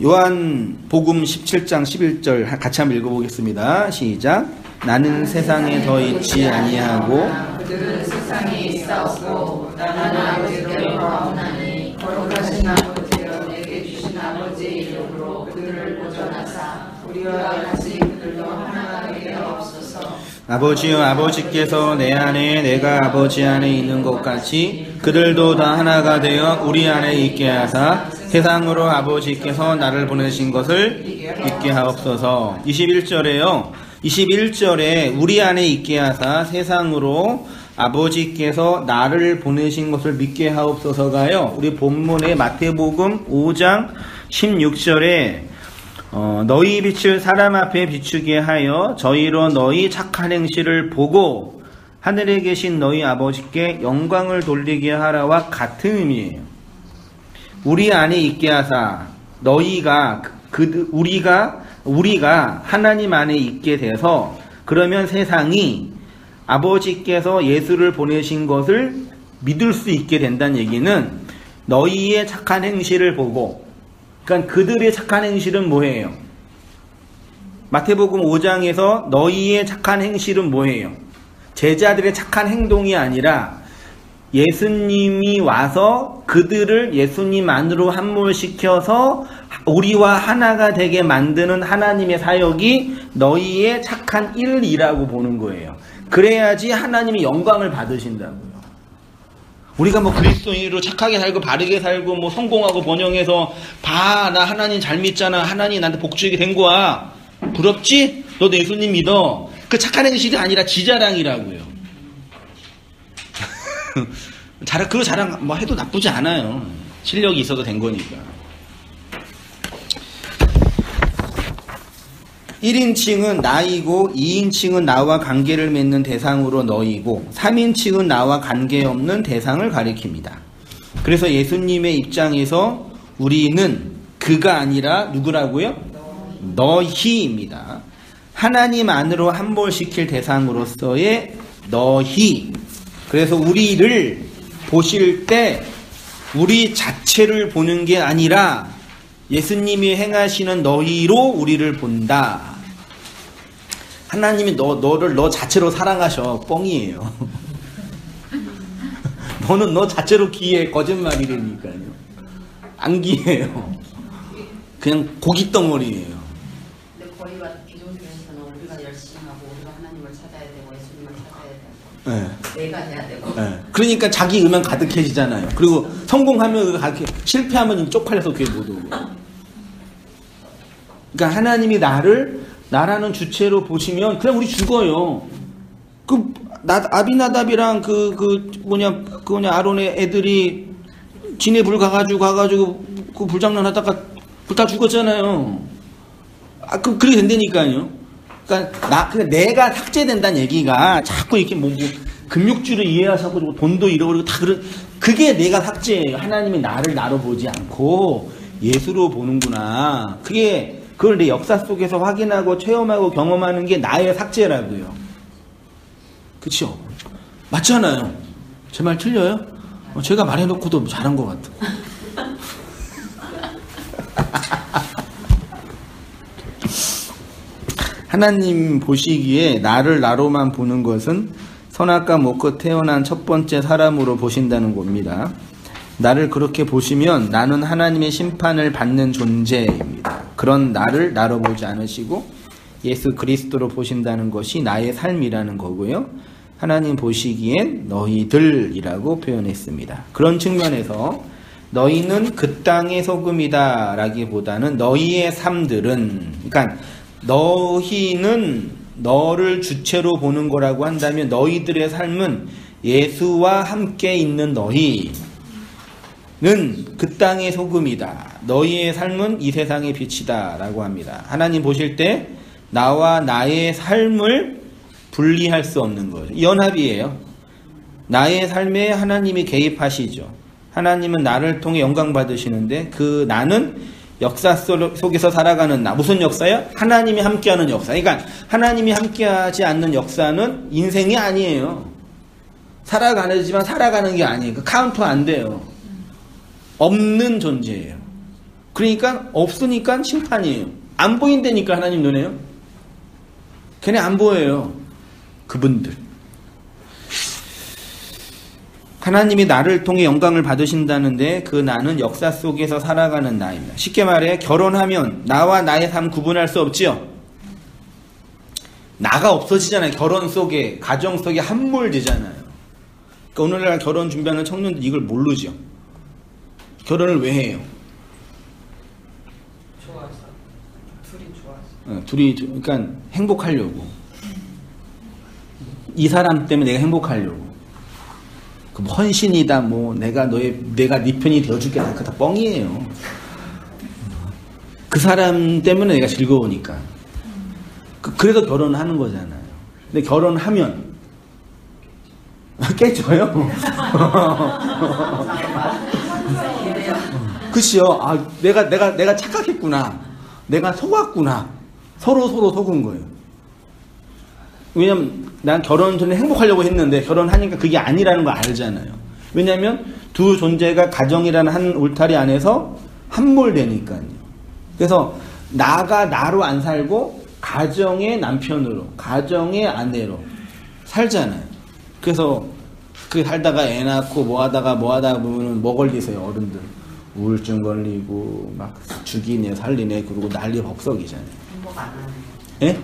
요한복음 17장 11절 같이 한번 읽어보겠습니다. 시작. 나는 세상에 더 있지 아니하고 그들은 세상에 있사오고 나는 아버지께로 가오나니 거룩하신 아버지여 내게 주신 아버지의 이름으로 그들을 보존하사 우리와 같이 그들도 하나가 되게 하옵소서. 아버지여 아버지께서 내 안에 내가 아버지 안에 있는 것 같이 그들도 다 하나가 되어 우리 안에 있게 하사 세상으로 아버지께서 나를 보내신 것을 있게 하옵소서. 21절에 우리 안에 있게 하사 세상으로 아버지께서 나를 보내신 것을 믿게 하옵소서가요. 우리 본문의 마태복음 5장 16절에 너희 빛을 사람 앞에 비추게 하여 저희로 너희 착한 행실을 보고 하늘에 계신 너희 아버지께 영광을 돌리게 하라와 같은 의미예요. 우리 안에 있게 하사 우리가 하나님 안에 있게 돼서 그러면 세상이 아버지께서 예수를 보내신 것을 믿을 수 있게 된다는 얘기는 너희의 착한 행실을 보고, 그러니까 그들의 착한 행실은 뭐예요? 마태복음 5장에서 너희의 착한 행실은 뭐예요? 제자들의 착한 행동이 아니라 예수님이 와서 그들을 예수님 안으로 함몰시켜서 우리와 하나가 되게 만드는 하나님의 사역이 너희의 착한 일이라고 보는 거예요. 그래야지 하나님이 영광을 받으신다고요. 우리가 뭐 그리스도인으로 착하게 살고 바르게 살고 뭐 성공하고 번영해서 봐, 나 하나님 잘 믿잖아, 하나님 나한테 복 주게 된 거야, 부럽지? 너도 예수님 믿어. 그 착한 행실이 아니라 지자랑이라고요. 그 자랑 뭐 해도 나쁘지 않아요. 실력이 있어도 된 거니까. 1인칭은 나이고 2인칭은 나와 관계를 맺는 대상으로 너이고 3인칭은 나와 관계없는 대상을 가리킵니다. 그래서 예수님의 입장에서 우리는 그가 아니라 누구라고요? 너희입니다. 하나님 안으로 함몰시킬 대상으로서의 너희. 그래서 우리를 보실 때 우리 자체를 보는 게 아니라 예수님이 행하시는 너희로 우리를 본다. 하나님이 너를 너 자체로 사랑하셔. 뻥이에요. 너는 너 자체로 귀해. 거짓말이라니까요. 안 귀해요. 그냥 고깃덩어리예요. 근데 거의 기존교회에서는 우리가 열심히 하고 우리가 하나님을 찾아야 되고 예수님을 찾아야 되고 내가 해야 되고. 네. 그러니까 자기 의만 가득해지잖아요. 그리고 성공하면 실패하면 쪽팔려서 교회 못 오고. 그러니까 하나님이 나라는 주체로 보시면 그냥 우리 죽어요. 아비나답이랑 아론의 애들이 진에 불 가가지고 그 불장난 하다가 불타 죽었잖아요. 그렇게 된다니까요. 그러니까 내가 삭제된다는 얘기가 자꾸 이렇게 금육주를 이해하셔서 돈도 잃어버리고 그게 내가 삭제예요. 하나님이 나를 나로 보지 않고 예수로 보는구나. 그걸 내 역사 속에서 확인하고 체험하고 경험하는 게 나의 삭제라고요. 그쵸? 맞잖아요. 제 말 틀려요? 제가 말해놓고도 잘한 것 같아. 하나님 보시기에 나를 나로만 보는 것은 선악과 먹고 태어난 첫 번째 사람으로 보신다는 겁니다. 나를 그렇게 보시면 나는 하나님의 심판을 받는 존재입니다. 그런 나를 나로 보지 않으시고 예수 그리스도로 보신다는 것이 나의 삶이라는 거고요. 하나님 보시기엔 너희들이라고 표현했습니다. 그런 측면에서 너희는 그 땅의 소금이다 라기보다는 너희의 삶들은, 그러니까 너희는 너를 주체로 보는 거라고 한다면 너희들의 삶은 예수와 함께 있는 너희는 그 땅의 소금이다. 너희의 삶은 이 세상의 빛이다 라고 합니다. 하나님 보실 때 나와 나의 삶을 분리할 수 없는 거예요. 연합이에요. 나의 삶에 하나님이 개입하시죠. 하나님은 나를 통해 영광 받으시는데 그 나는 역사 속에서 살아가는 나. 무슨 역사요? 하나님이 함께하는 역사. 그러니까 하나님이 함께하지 않는 역사는 인생이 아니에요. 살아가지만 살아가는 게 아니에요. 그 카운트 안 돼요. 없는 존재예요. 그러니까 없으니까 심판이에요. 안 보인다니까 하나님 눈에요. 걔네 안 보여요. 그분들. 하나님이 나를 통해 영광을 받으신다는데 그 나는 역사 속에서 살아가는 나입니다. 쉽게 말해 결혼하면 나와 나의 삶 구분할 수 없지요. 나가 없어지잖아요. 결혼 속에, 가정 속에 함몰되잖아요. 그러니까 오늘날 결혼 준비하는 청년들 이걸 모르죠. 결혼을 왜 해요? 좋아서. 둘이 좋아서. 그러니까 행복하려고. 이 사람 때문에 내가 행복하려고. 헌신이다, 내가 네 편이 되어줄게, 그거 다 뻥이에요. 그 사람 때문에 내가 즐거우니까. 그래서 결혼하는 거잖아요. 근데 결혼하면 깨져요. 그치요? 내가 착각했구나. 내가 속았구나. 서로 속은 거예요. 왜냐면 난 결혼 전에 행복하려고 했는데 결혼하니까 그게 아니라는 거 알잖아요. 왜냐면 두 존재가 가정이라는 한 울타리 안에서 함몰되니까요. 그래서 나가 나로 안 살고 가정의 남편으로, 가정의 아내로 살잖아요. 그래서 살다가 애 낳고 뭐하다가 보면은 뭐 걸리세요, 어른들. 우울증 걸리고 막 죽이네 살리네 그러고 난리 법석이잖아요. 행복 안 하네. 예?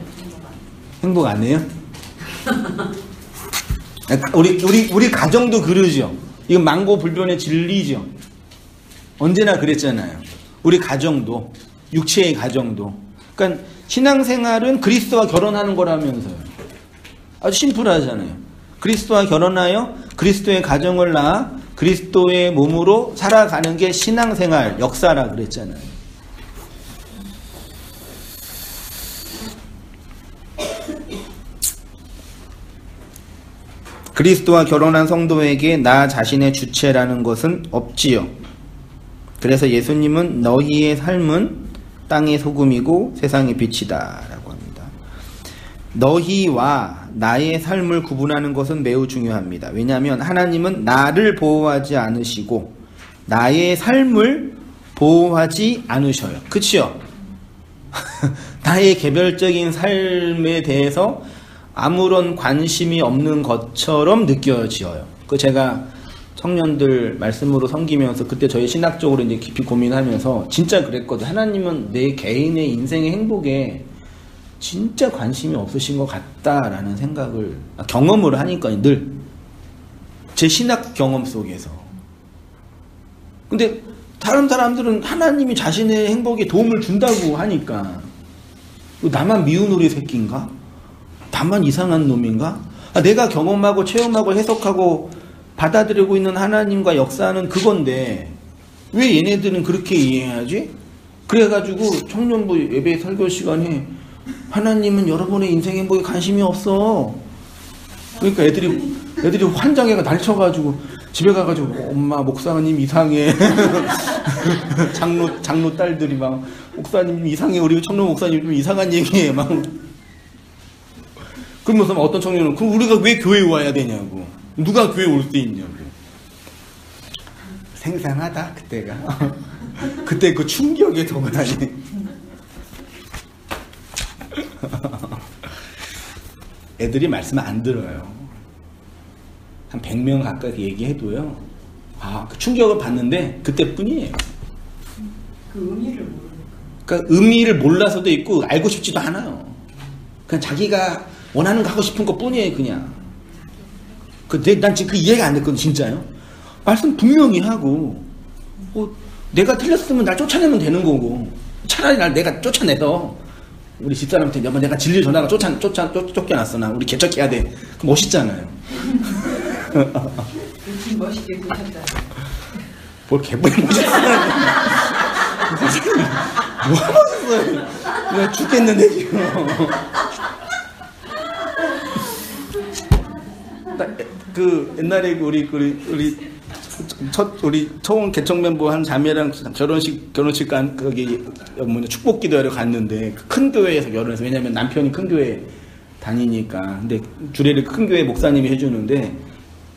행복 안 해요? 우리 가정도 그러죠. 이건 망고불변의 진리죠. 언제나 그랬잖아요. 우리 가정도, 육체의 가정도. 그러니까 신앙생활은 그리스도와 결혼하는 거라면서요. 아주 심플하잖아요. 그리스도와 결혼하여 그리스도의 가정을 낳아 그리스도의 몸으로 살아가는 게 신앙생활, 역사라 그랬잖아요. 그리스도와 결혼한 성도에게 나 자신의 주체라는 것은 없지요. 그래서 예수님은 너희의 삶은 땅의 소금이고 세상의 빛이다 라고 합니다. 너희와 나의 삶을 구분하는 것은 매우 중요합니다. 왜냐하면 하나님은 나를 보호하지 않으시고 나의 삶을 보호하지 않으셔요. 그치요? 나의 개별적인 삶에 대해서 아무런 관심이 없는 것처럼 느껴져요. 그 제가 청년들 말씀으로 섬기면서 그때 저희 신학적으로 이제 깊이 고민하면서 진짜 그랬거든. 하나님은 내 개인의 인생의 행복에 진짜 관심이 없으신 것 같다라는 생각을 경험을 하니까 늘 제 신학 경험 속에서. 근데 다른 사람들은 하나님이 자신의 행복에 도움을 준다고 하니까 나만 미운 우리 새끼인가? 나만 이상한 놈인가? 내가 경험하고 체험하고 해석하고 받아들이고 있는 하나님과 역사는 그건데 왜 얘네들은 그렇게 이해해야지? 그래가지고 청년부 예배 설교 시간에 하나님은 여러분의 인생 행복에 관심이 없어. 그러니까 애들이 환장해가 날쳐가지고 집에 가가지고 엄마 목사님 이상해. 장로 딸들이 막 목사님 이상해. 우리 청년 목사님 좀 이상한 얘기해. 막 그러면서 막 어떤 청년은 그럼 우리가 왜 교회에 와야 되냐고. 누가 교회에 올 수 있냐고. 생생하다 그때가. 그때 그 충격에 더가니. 애들이 말씀 안 들어요. 한 100명 가까이 얘기해도요. 그 충격을 받는데 그때뿐이에요. 그 의미를 모르니까. 그러니까 의미를 몰라서도 있고 알고 싶지도 않아요. 그냥 자기가 원하는 거 하고 싶은 것 뿐이에요, 그냥. 난 지금 그 이해가 안 됐거든, 진짜요. 말씀 분명히 하고, 내가 틀렸으면 날 쫓아내면 되는 거고, 차라리 내가 쫓아내서, 우리 집사람한테 내가 진리 전화가 쫓겨났어. 나 우리 개척해야 돼. 그럼 멋있잖아요. 멋있게 보셨다. 뭘 개뿔이 멋있어요. 뭐 멋있어요. 내가 죽겠는데, 지금. 옛날에 우리 처음 개척 멤버 한 자매랑 결혼식 거기 축복 기도하러 갔는데 큰 교회에서 결혼해서 왜냐면 남편이 큰 교회 다니니까 근데 주례를 큰 교회 목사님이 해주는데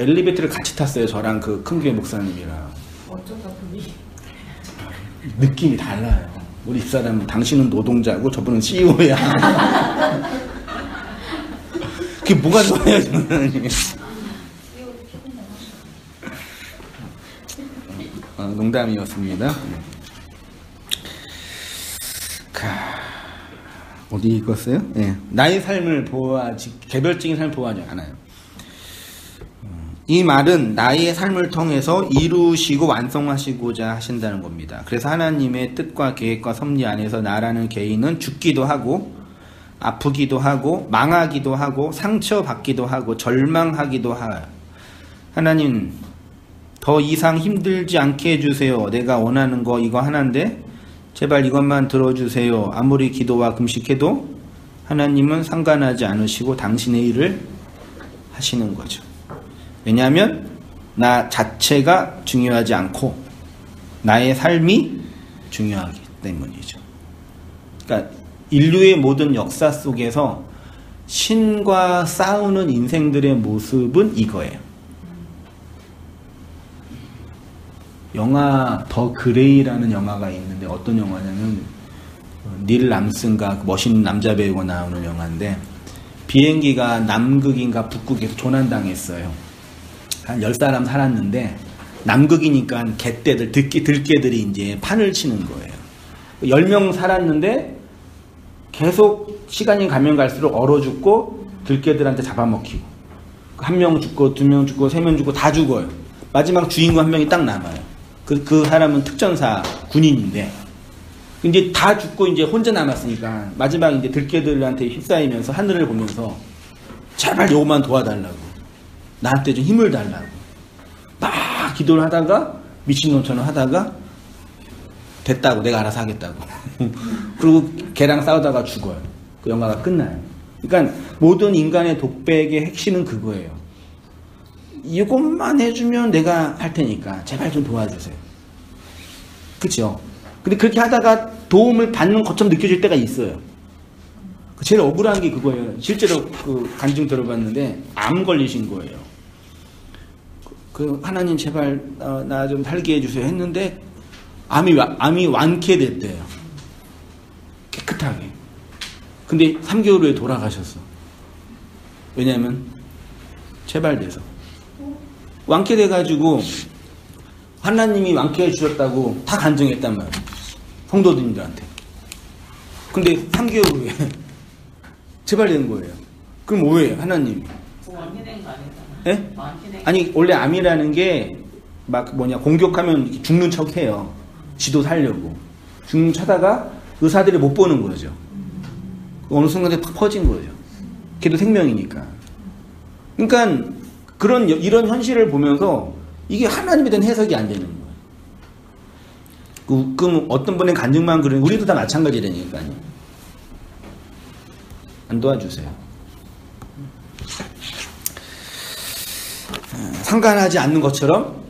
엘리베이터를 같이 탔어요. 저랑 그 큰 교회 목사님이랑. 어쩌다 보니 느낌이 달라요. 우리 집사람은 당신은 노동자고 저분은 CEO야. 그게 뭐가 좋아요, 저는. 농담이었습니다. 어디 읽었어요? 네. 나의 삶을 보호하지, 개별적인 삶을 보호하지 않아요. 이 말은 나의 삶을 통해서 이루시고 완성하시고자 하신다는 겁니다. 그래서 하나님의 뜻과 계획과 섭리 안에서 나라는 개인은 죽기도 하고 아프기도 하고 망하기도 하고 상처받기도 하고 절망하기도 하요. 하나님 더 이상 힘들지 않게 해주세요. 내가 원하는 거 이거 하나인데 제발 이것만 들어주세요. 아무리 기도와 금식해도 하나님은 상관하지 않으시고 당신의 일을 하시는 거죠. 왜냐하면 나 자체가 중요하지 않고 나의 삶이 중요하기 때문이죠. 그러니까 인류의 모든 역사 속에서 신과 싸우는 인생들의 모습은 이거예요. 영화 더 그레이라는 영화가 있는데 어떤 영화냐면 닐 람슨과 멋있는 남자 배우가 나오는 영화인데 비행기가 남극인가 북극에서 조난당했어요. 한 10사람 살았는데 남극이니까 개떼들, 들개들이 이제 판을 치는 거예요. 10명 살았는데 계속 시간이 가면 갈수록 얼어 죽고 들개들한테 잡아먹히고 1명 죽고 2명 죽고 3명 죽고 다 죽어요. 마지막 주인공 1명이 딱 남아요. 그 사람은 특전사 군인인데 이제 다 죽고 이제 혼자 남았으니까 마지막 이제 들개들한테 휩싸이면서 하늘을 보면서 제발 요것만 도와달라고 나한테 좀 힘을 달라고 막 기도를 하다가 미친놈처럼 하다가 됐다고 내가 알아서 하겠다고 그리고 걔랑 싸우다가 죽어요. 그 영화가 끝나요. 그러니까 모든 인간의 독백의 핵심은 그거예요. 이것만 해주면 내가 할 테니까 제발 좀 도와주세요. 그렇죠? 근데 그렇게 하다가 도움을 받는 것처럼 느껴질 때가 있어요. 제일 억울한 게 그거예요. 실제로 그 간증 들어봤는데 암 걸리신 거예요. 그 하나님 제발 나 좀 살게 해주세요 했는데 암이 완쾌됐대요. 깨끗하게. 근데 3개월 후에 돌아가셨어. 왜냐면 체발돼서. 완쾌돼가지고 하나님이 완쾌해 주셨다고 다 간증했단 말이에요. 성도들한테. 근데 3개월 후에 체발된 거예요. 그럼 뭐예요? 하나님이. 완쾌된 거 아니잖아요. 예? 아니 원래 암이라는 게 막 공격하면 죽는 척해요. 지도 살려고. 죽는 척하다가 의사들이 못 보는 거죠. 어느 순간에 팍 퍼진 거죠. 걔도 생명이니까. 그러니까 이런 현실을 보면서 이게 하나님에 대한 해석이 안 되는 거예요. 그럼 어떤 분의 간증만 그러는 우리도 다 마찬가지라니까요. 안 도와주세요. 상관하지 않는 것처럼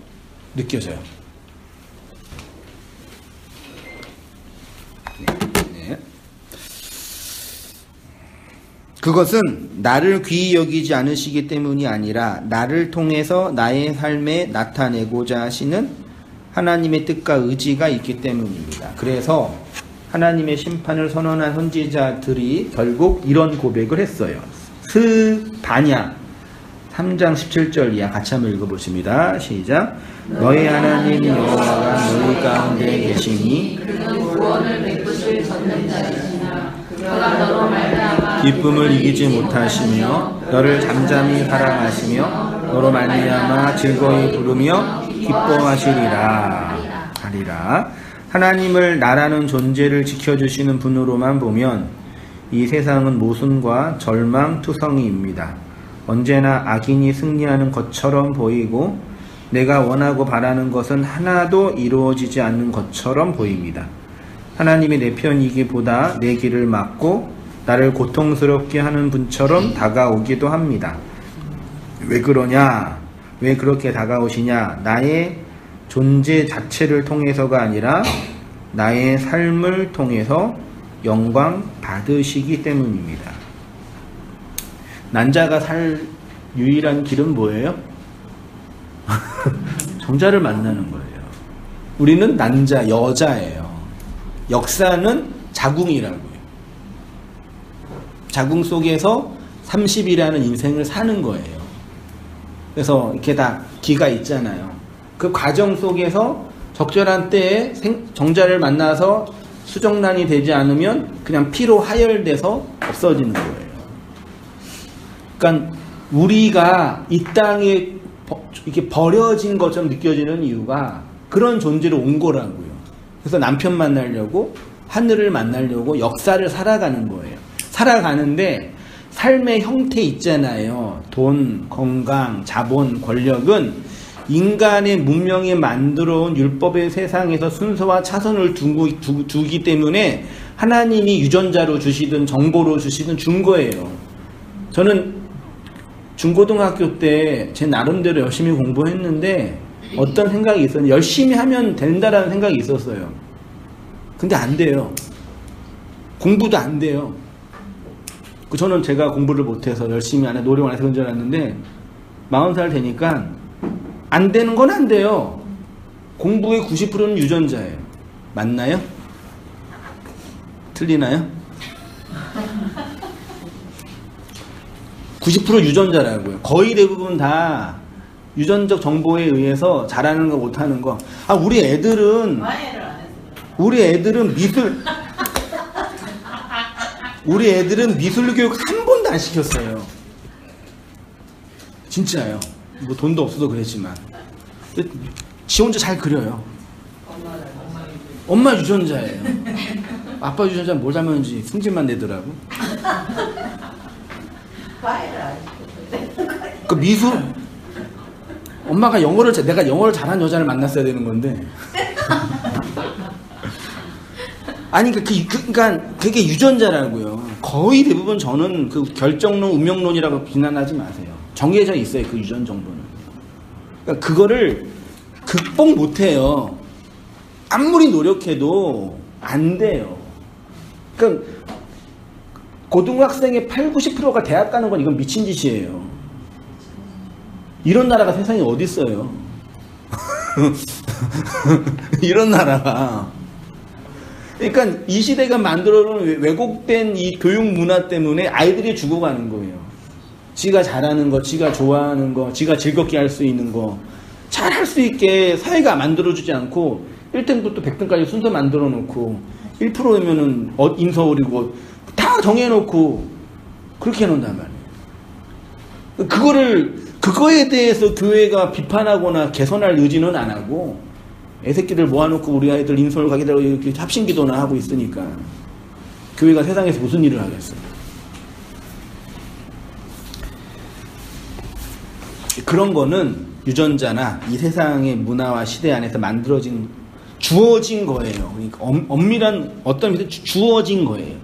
느껴져요. 네. 그것은 나를 귀히 여기지 않으시기 때문이 아니라 나를 통해서 나의 삶에 나타내고자 하시는 하나님의 뜻과 의지가 있기 때문입니다. 그래서 하나님의 심판을 선언한 선지자들이 결국 이런 고백을 했어요. 스바냐 3장 17절 이하 같이 한번 읽어보십니다. 시작. 너희 하나님 여호와가 너희 가운데 계시니 그는 구원을 베푸실 전능자이시나 그가 너로 말미암아 기쁨을 이기지 못하시며 너를 잠잠히 사랑하시며 너로 말미암아 즐거이 부르며 기뻐하시리라 하리라. 하나님을 나라는 존재를 지켜주시는 분으로만 보면 이 세상은 모순과 절망투성이입니다. 언제나 악인이 승리하는 것처럼 보이고 내가 원하고 바라는 것은 하나도 이루어지지 않는 것처럼 보입니다. 하나님이 내 편이기보다 내 길을 막고 나를 고통스럽게 하는 분처럼 다가오기도 합니다. 왜 그러냐? 왜 그렇게 다가오시냐? 나의 존재 자체를 통해서가 아니라 나의 삶을 통해서 영광 받으시기 때문입니다. 난자가 살 유일한 길은 뭐예요? 정자를 만나는 거예요. 우리는 난자, 여자예요. 역사는 자궁이라고요. 자궁 속에서 30이라는 인생을 사는 거예요. 그래서 이렇게 다 기가 있잖아요. 그 과정 속에서 적절한 때에 정자를 만나서 수정란이 되지 않으면 그냥 피로 하열돼서 없어지는 거예요. 그러니까 우리가 이 땅에 이렇게 버려진 것처럼 느껴지는 이유가 그런 존재로 온 거라고요. 그래서 남편 만나려고 하늘을 만나려고 역사를 살아가는 거예요. 살아가는데 삶의 형태 있잖아요. 돈, 건강, 자본, 권력은 인간의 문명에 만들어온 율법의 세상에서 순서와 차선을 두기 때문에 하나님이 유전자로 주시든 정보로 주시든 준 거예요. 저는 중고등학교 때 제 나름대로 열심히 공부했는데 어떤 생각이 있었는데 열심히 하면 된다라는 생각이 있었어요. 근데 안 돼요. 공부도 안 돼요. 저는 제가 공부를 못해서 열심히 안 해 노력을 안 해서 그런 줄 알았는데 40살 되니까 안 되는 건 안 돼요. 공부의 90%는 유전자예요. 맞나요? 틀리나요? 90% 유전자라고요. 거의 대부분 다 유전적 정보에 의해서 잘하는 거 못하는 거. 우리 애들은 미술 교육 한 번도 안 시켰어요. 진짜요. 뭐 돈도 없어서 그랬지만 지 혼자 잘 그려요. 엄마 유전자예요. 아빠 유전자는 뭘 잘못했는지 승질만 내더라고. 그 미술 엄마가 내가 영어를 잘하는 여자를 만났어야 되는 건데. 아니 그러니까 그게 유전자라고요. 거의 대부분 저는 그 결정론, 운명론이라고 비난하지 마세요. 정해져 있어요. 그 유전 정보는. 그러니까 그거를 극복 못해요. 아무리 노력해도 안 돼요. 그러니까 고등학생의 80~90%가 대학 가는 건 이건 미친 짓이에요. 이런 나라가 세상에 어디 있어요? 이런 나라가. 그러니까 이 시대가 만들어놓은 왜곡된 이 교육 문화 때문에 아이들이 죽어가는 거예요. 지가 잘하는 거, 지가 좋아하는 거, 지가 즐겁게 할 수 있는 거, 잘 할 수 있게 사회가 만들어주지 않고 1등부터 100등까지 순서 만들어 놓고 1%면은 인서 오리고 다 정해놓고 그렇게 해놓는단 말이에요. 그거에 대해서 교회가 비판하거나 개선할 의지는 안 하고 애새끼들 모아놓고 우리 아이들 인서울 가게 되고 이렇게 합심기도나 하고 있으니까 교회가 세상에서 무슨 일을 하겠어요. 그런 거는 유전자나 이 세상의 문화와 시대 안에서 주어진 거예요. 그러니까 엄밀한 어떤 의미에서 주어진 거예요.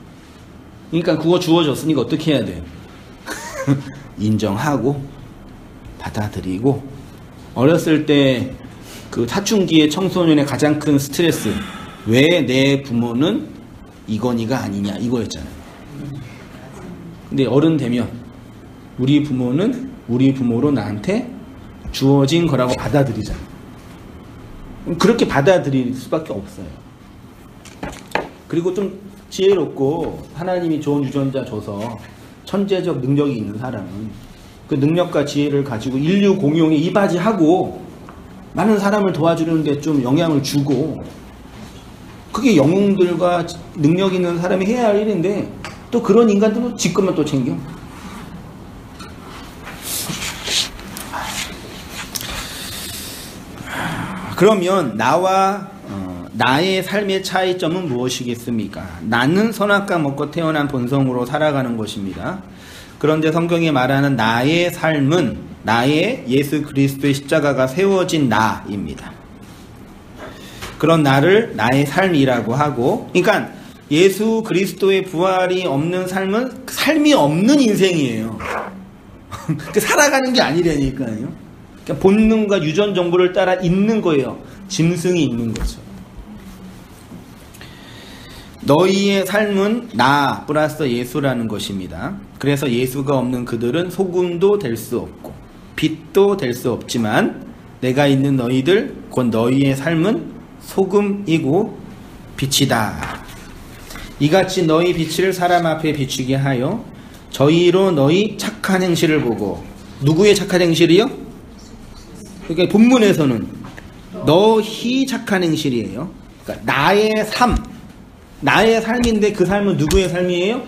그러니까 그거 주어졌으니까 어떻게 해야 돼요? 인정하고 받아들이고. 어렸을 때 그 사춘기의 청소년의 가장 큰 스트레스, 왜 내 부모는 이건희가 아니냐 이거였잖아요. 근데 어른 되면 우리 부모는 우리 부모로 나한테 주어진 거라고 받아들이잖아요. 그렇게 받아들일 수밖에 없어요. 그리고 좀 지혜롭고 하나님이 좋은 유전자 줘서 천재적 능력이 있는 사람은 그 능력과 지혜를 가지고 인류 공용에 이바지하고 많은 사람을 도와주는데 좀 영향을 주고, 그게 영웅들과 능력 있는 사람이 해야 할 일인데 또 그런 인간들은 지 것만 또 챙겨. 그러면 나의 삶의 차이점은 무엇이겠습니까? 나는 선악과 먹고 태어난 본성으로 살아가는 것입니다. 그런데 성경이 말하는 나의 삶은 나의 예수 그리스도의 십자가가 세워진 나입니다. 그런 나를 나의 삶이라고 하고, 그러니까 예수 그리스도의 부활이 없는 삶은 삶이 없는 인생이에요. 살아가는 게 아니라니까요. 그러니까 본능과 유전 정보를 따라 있는 거예요. 짐승이 있는 거죠. 너희의 삶은 나 플러스 예수라는 것입니다. 그래서 예수가 없는 그들은 소금도 될 수 없고 빛도 될 수 없지만 내가 있는 너희들 곧 너희의 삶은 소금이고 빛이다. 이같이 너희 빛을 사람 앞에 비추게 하여 저희로 너희 착한 행실을 보고. 누구의 착한 행실이요? 그러니까 본문에서는 너희 착한 행실이에요. 그러니까 나의 삶인데 그 삶은 누구의 삶이에요?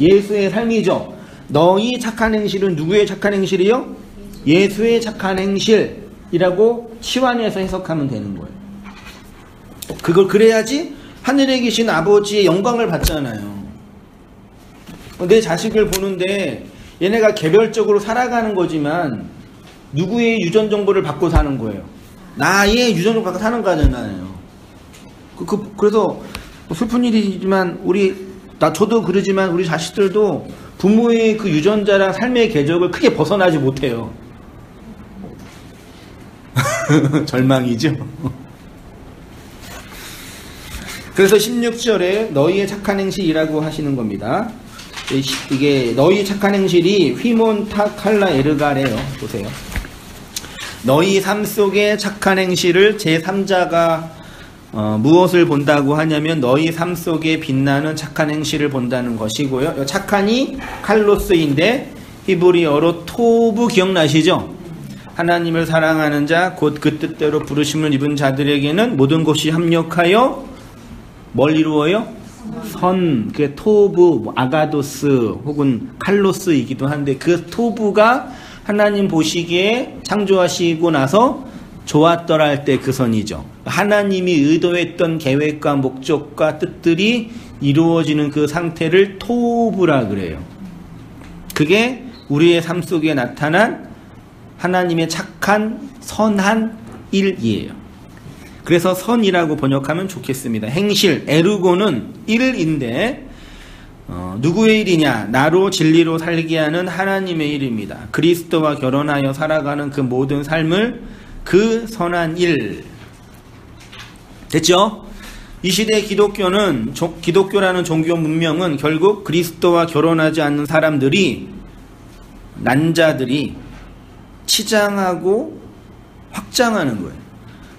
예수의 삶이죠. 너희 착한 행실은 누구의 착한 행실이요? 예수의 착한 행실이라고 치환해서 해석하면 되는 거예요. 그걸 그래야지 하늘에 계신 아버지의 영광을 받잖아요. 내 자식을 보는데 얘네가 개별적으로 살아가는 거지만 누구의 유전 정보를 받고 사는 거예요? 나의 유전 정보를 받고 사는 거잖아요. 그래서 슬픈 일이지만 저도 그러지만 우리 자식들도 부모의 그 유전자랑 삶의 궤적을 크게 벗어나지 못해요. 절망이죠. 그래서 16절에 너희의 착한 행실이라고 하시는 겁니다. 이게 너희 착한 행실이 휘몬타칼라 에르가래요. 보세요. 너희 삶 속의 착한 행실을 제3자가 무엇을 본다고 하냐면 너희 삶 속에 빛나는 착한 행실을 본다는 것이고요. 착한이 칼로스인데 히브리어로 토브 기억나시죠? 하나님을 사랑하는 자 곧 그 뜻대로 부르심을 입은 자들에게는 모든 것이 합력하여 뭘 이루어요? 선, 그게 토브, 아가도스 혹은 칼로스이기도 한데 그 토브가 하나님 보시기에 창조하시고 나서 좋았더라 할 때 그 선이죠. 하나님이 의도했던 계획과 목적과 뜻들이 이루어지는 그 상태를 토브라 그래요. 그게 우리의 삶 속에 나타난 하나님의 착한 선한 일이에요. 그래서 선이라고 번역하면 좋겠습니다. 행실, 에르고는 일인데 누구의 일이냐? 나로 진리로 살게 하는 하나님의 일입니다. 그리스도와 결혼하여 살아가는 그 모든 삶을 그 선한 일. 됐죠? 이 시대의 기독교라는 종교 문명은 결국 그리스도와 결혼하지 않는 사람들이, 난자들이 치장하고 확장하는 거예요.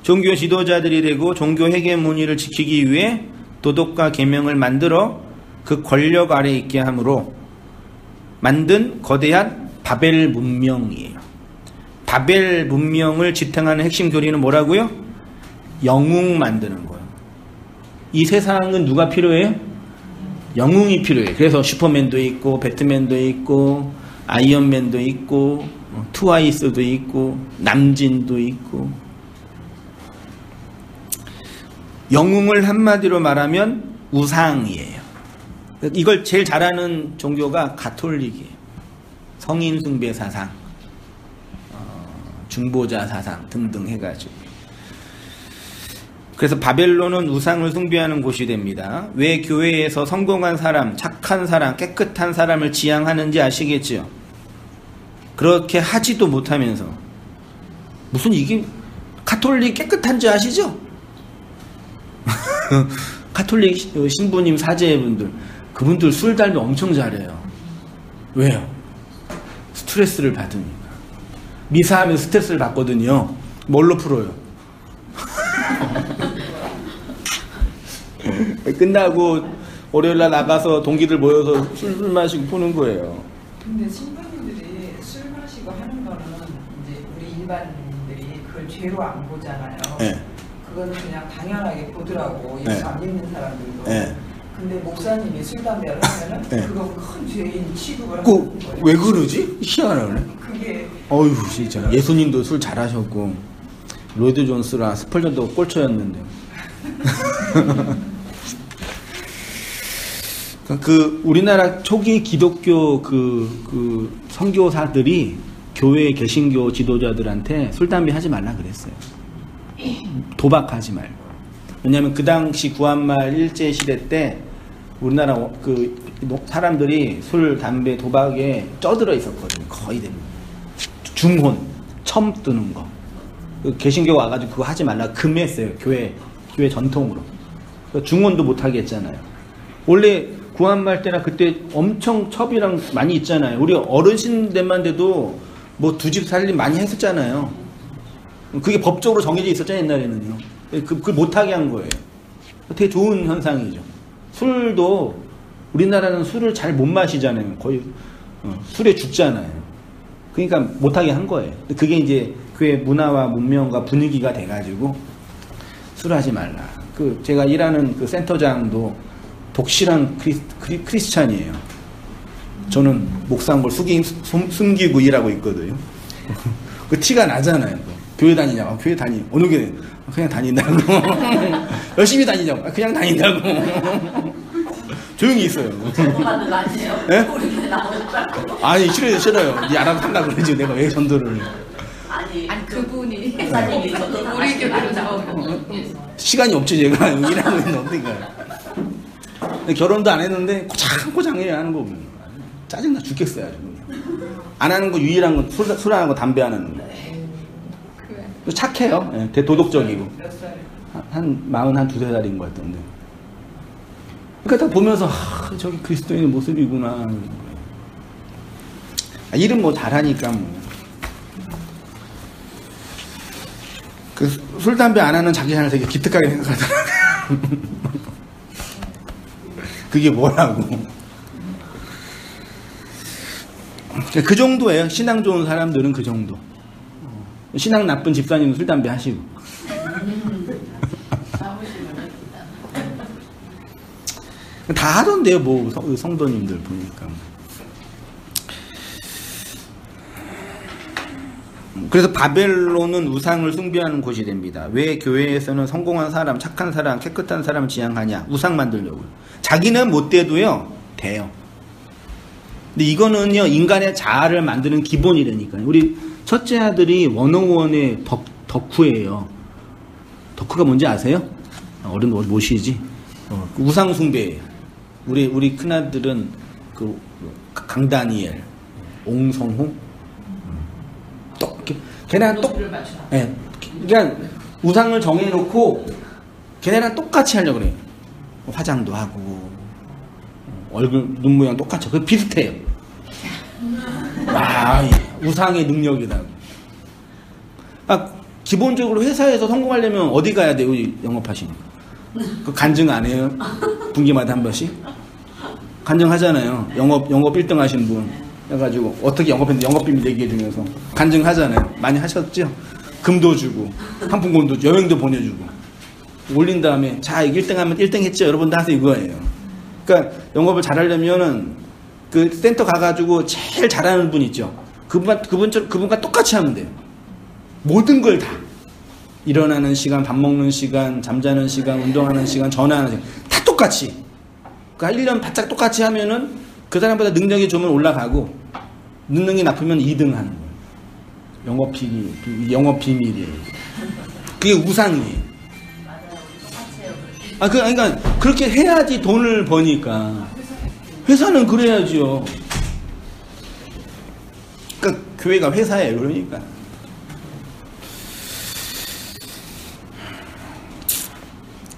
종교 지도자들이 되고 종교 헤게모니를 지키기 위해 도덕과 계명을 만들어 그 권력 아래 있게 함으로 만든 거대한 바벨 문명이에요. 바벨 문명을 지탱하는 핵심 교리는 뭐라고요? 영웅 만드는 거예요. 이 세상은 누가 필요해요? 영웅이 필요해요. 그래서 슈퍼맨도 있고 배트맨도 있고 아이언맨도 있고 트와이스도 있고 남진도 있고. 영웅을 한마디로 말하면 우상이에요. 이걸 제일 잘하는 종교가 가톨릭이에요. 성인 숭배 사상, 중보자 사상 등등 해가지고. 그래서 바벨론은 우상을 숭배하는 곳이 됩니다. 왜 교회에서 성공한 사람, 착한 사람, 깨끗한 사람을 지향하는지 아시겠죠? 그렇게 하지도 못하면서 무슨 이게 가톨릭 깨끗한지 아시죠? 가톨릭 신부님 사제분들 그분들 술 달면 엄청 잘해요. 왜요? 스트레스를 받으니까. 미사하면 스트레스를 받거든요. 뭘로 풀어요? 끝나고 월요일날 나가서 동기들 모여서 술 마시고 푸는 거예요. 근데 신부님들이 술 마시고 하는 거는 이제 우리 일반인들이 그걸 죄로 안 보잖아요. 네. 그거는 그냥 당연하게 보더라고. 네. 예수 안 믿는 사람들도. 네. 근데 목사님이 술 담배를 하면은 네. 그거 큰 죄인 취급을 하는 거예요. 왜 그러지? 희한하네. 그게 어휴 진짜 예수님도 술 잘하셨고 로이드 존스랑 스펄전도 꼴초였는데. 그 우리나라 초기 기독교 그 선교사들이 교회 개신교 지도자들한테 술 담배 하지 말라 그랬어요. 도박하지 말고. 왜냐하면 그 당시 구한말 일제 시대 때 우리나라 그 사람들이 술, 담배, 도박에 쪄들어 있었거든요. 거의 됩니다. 중혼, 첨 뜨는 거. 그 개신교 와가지고 그거 하지 말라 금했어요. 교회 전통으로. 중혼도 못하게 했잖아요. 원래 구한말 때나 그때 엄청 첩이랑 많이 있잖아요. 우리 어르신들만 돼도 뭐 두 집 살림 많이 했었잖아요. 그게 법적으로 정해져 있었잖아요. 옛날에는요. 그걸 못하게 한 거예요. 되게 좋은 현상이죠. 술도 우리나라는 술을 잘 못 마시잖아요. 거의 술에 죽잖아요. 그러니까 못하게 한 거예요. 그게 이제 교회 문화와 문명과 분위기가 돼가지고 술하지 말라. 그 제가 일하는 그 센터장도 독실한 크리스찬이에요. 저는 목사인 걸 숨기고 일하고 있거든요. 그 티가 나잖아요. 교회 다니냐고. 교회 어느 교회? 그냥 다닌다고. 열심히 다니냐고. 그냥 다닌다고. 조용히 있어요. 전도받는 거 아니에요? 네? 우리 나오니까. 아니 싫어요. 네 알아서 한다고 그러지. 내가 왜 전도를. 아니 그분이 목사님이 전도 우리 교회로 나오고 시간이 없지 제가 일하고 있는 없으니까. 결혼도 안 했는데 고장해야 하는 거 보면 짜증나 죽겠어요. 아주. 안 하는 거 유일한 건 술 안 하는 거 담배 안 하는 거. 착해요. 네, 대도덕적이고. 몇 살? 한 42살인 것 같던데. 그러니까 다 보면서 저기 그리스도인의 모습이구나. 일은 뭐 잘하니까 뭐. 그 술 담배 안 하는 자기 자신을 되게 기특하게 생각하더라고요. 그게 뭐라고. 그 정도예요. 신앙 좋은 사람들은 그 정도. 신앙 나쁜 집사님은 술 담배 하시고. 다 하던데요, 뭐 성도님들 보니까. 그래서 바벨론은 우상을 숭배하는 곳이 됩니다. 왜 교회에서는 성공한 사람, 착한 사람, 깨끗한 사람을 지향하냐? 우상 만들려고요. 자기는 못 돼도요, 돼요. 근데 이거는요, 인간의 자아를 만드는 기본이라니까요. 우리 첫째 아들이 101의 덕후예요. 덕후가 뭔지 아세요? 어른 모시지? 우상 숭배예요. 우리 큰아들은 그 강다니엘, 옹성호, 걔네랑 예, 그러니까 우상을 정해놓고 걔네랑 똑같이 하려고 그래요. 화장도 하고 얼굴 눈 모양 똑같죠. 그 비슷해요. 와, 우상의 능력이다. 기본적으로 회사에서 성공하려면 어디 가야 돼요? 영업하시니까. 그 간증 안 해요? 분기마다 한 번씩? 간증하잖아요. 영업 1등 하신 분. 해가지고 어떻게 영업했는데 영업비밀 얘기해 주면서 간증하잖아요. 많이 하셨죠? 금도 주고, 상품권도 주고, 여행도 보내주고. 올린 다음에, 자, 1등 하면 1등 했죠? 여러분도 하세요. 이거예요. 그러니까 영업을 잘하려면은 그 센터 가가지고 제일 잘하는 분 있죠? 그분과 똑같이 하면 돼요. 모든 걸 다. 일어나는 시간, 밥 먹는 시간, 잠자는 시간, 운동하는 시간, 전화하는 시간. 다 똑같이. 그러니까 1년 바짝 똑같이 하면은 그 사람보다 능력이 좋으면 올라가고, 능력이 나쁘면 2등 하는 거예요. 영업 비밀이에요. 그게 우상이에요. 그러니까 그렇게 해야지 돈을 버니까. 회사는 그래야죠. 그러니까 교회가 회사예요. 그러니까.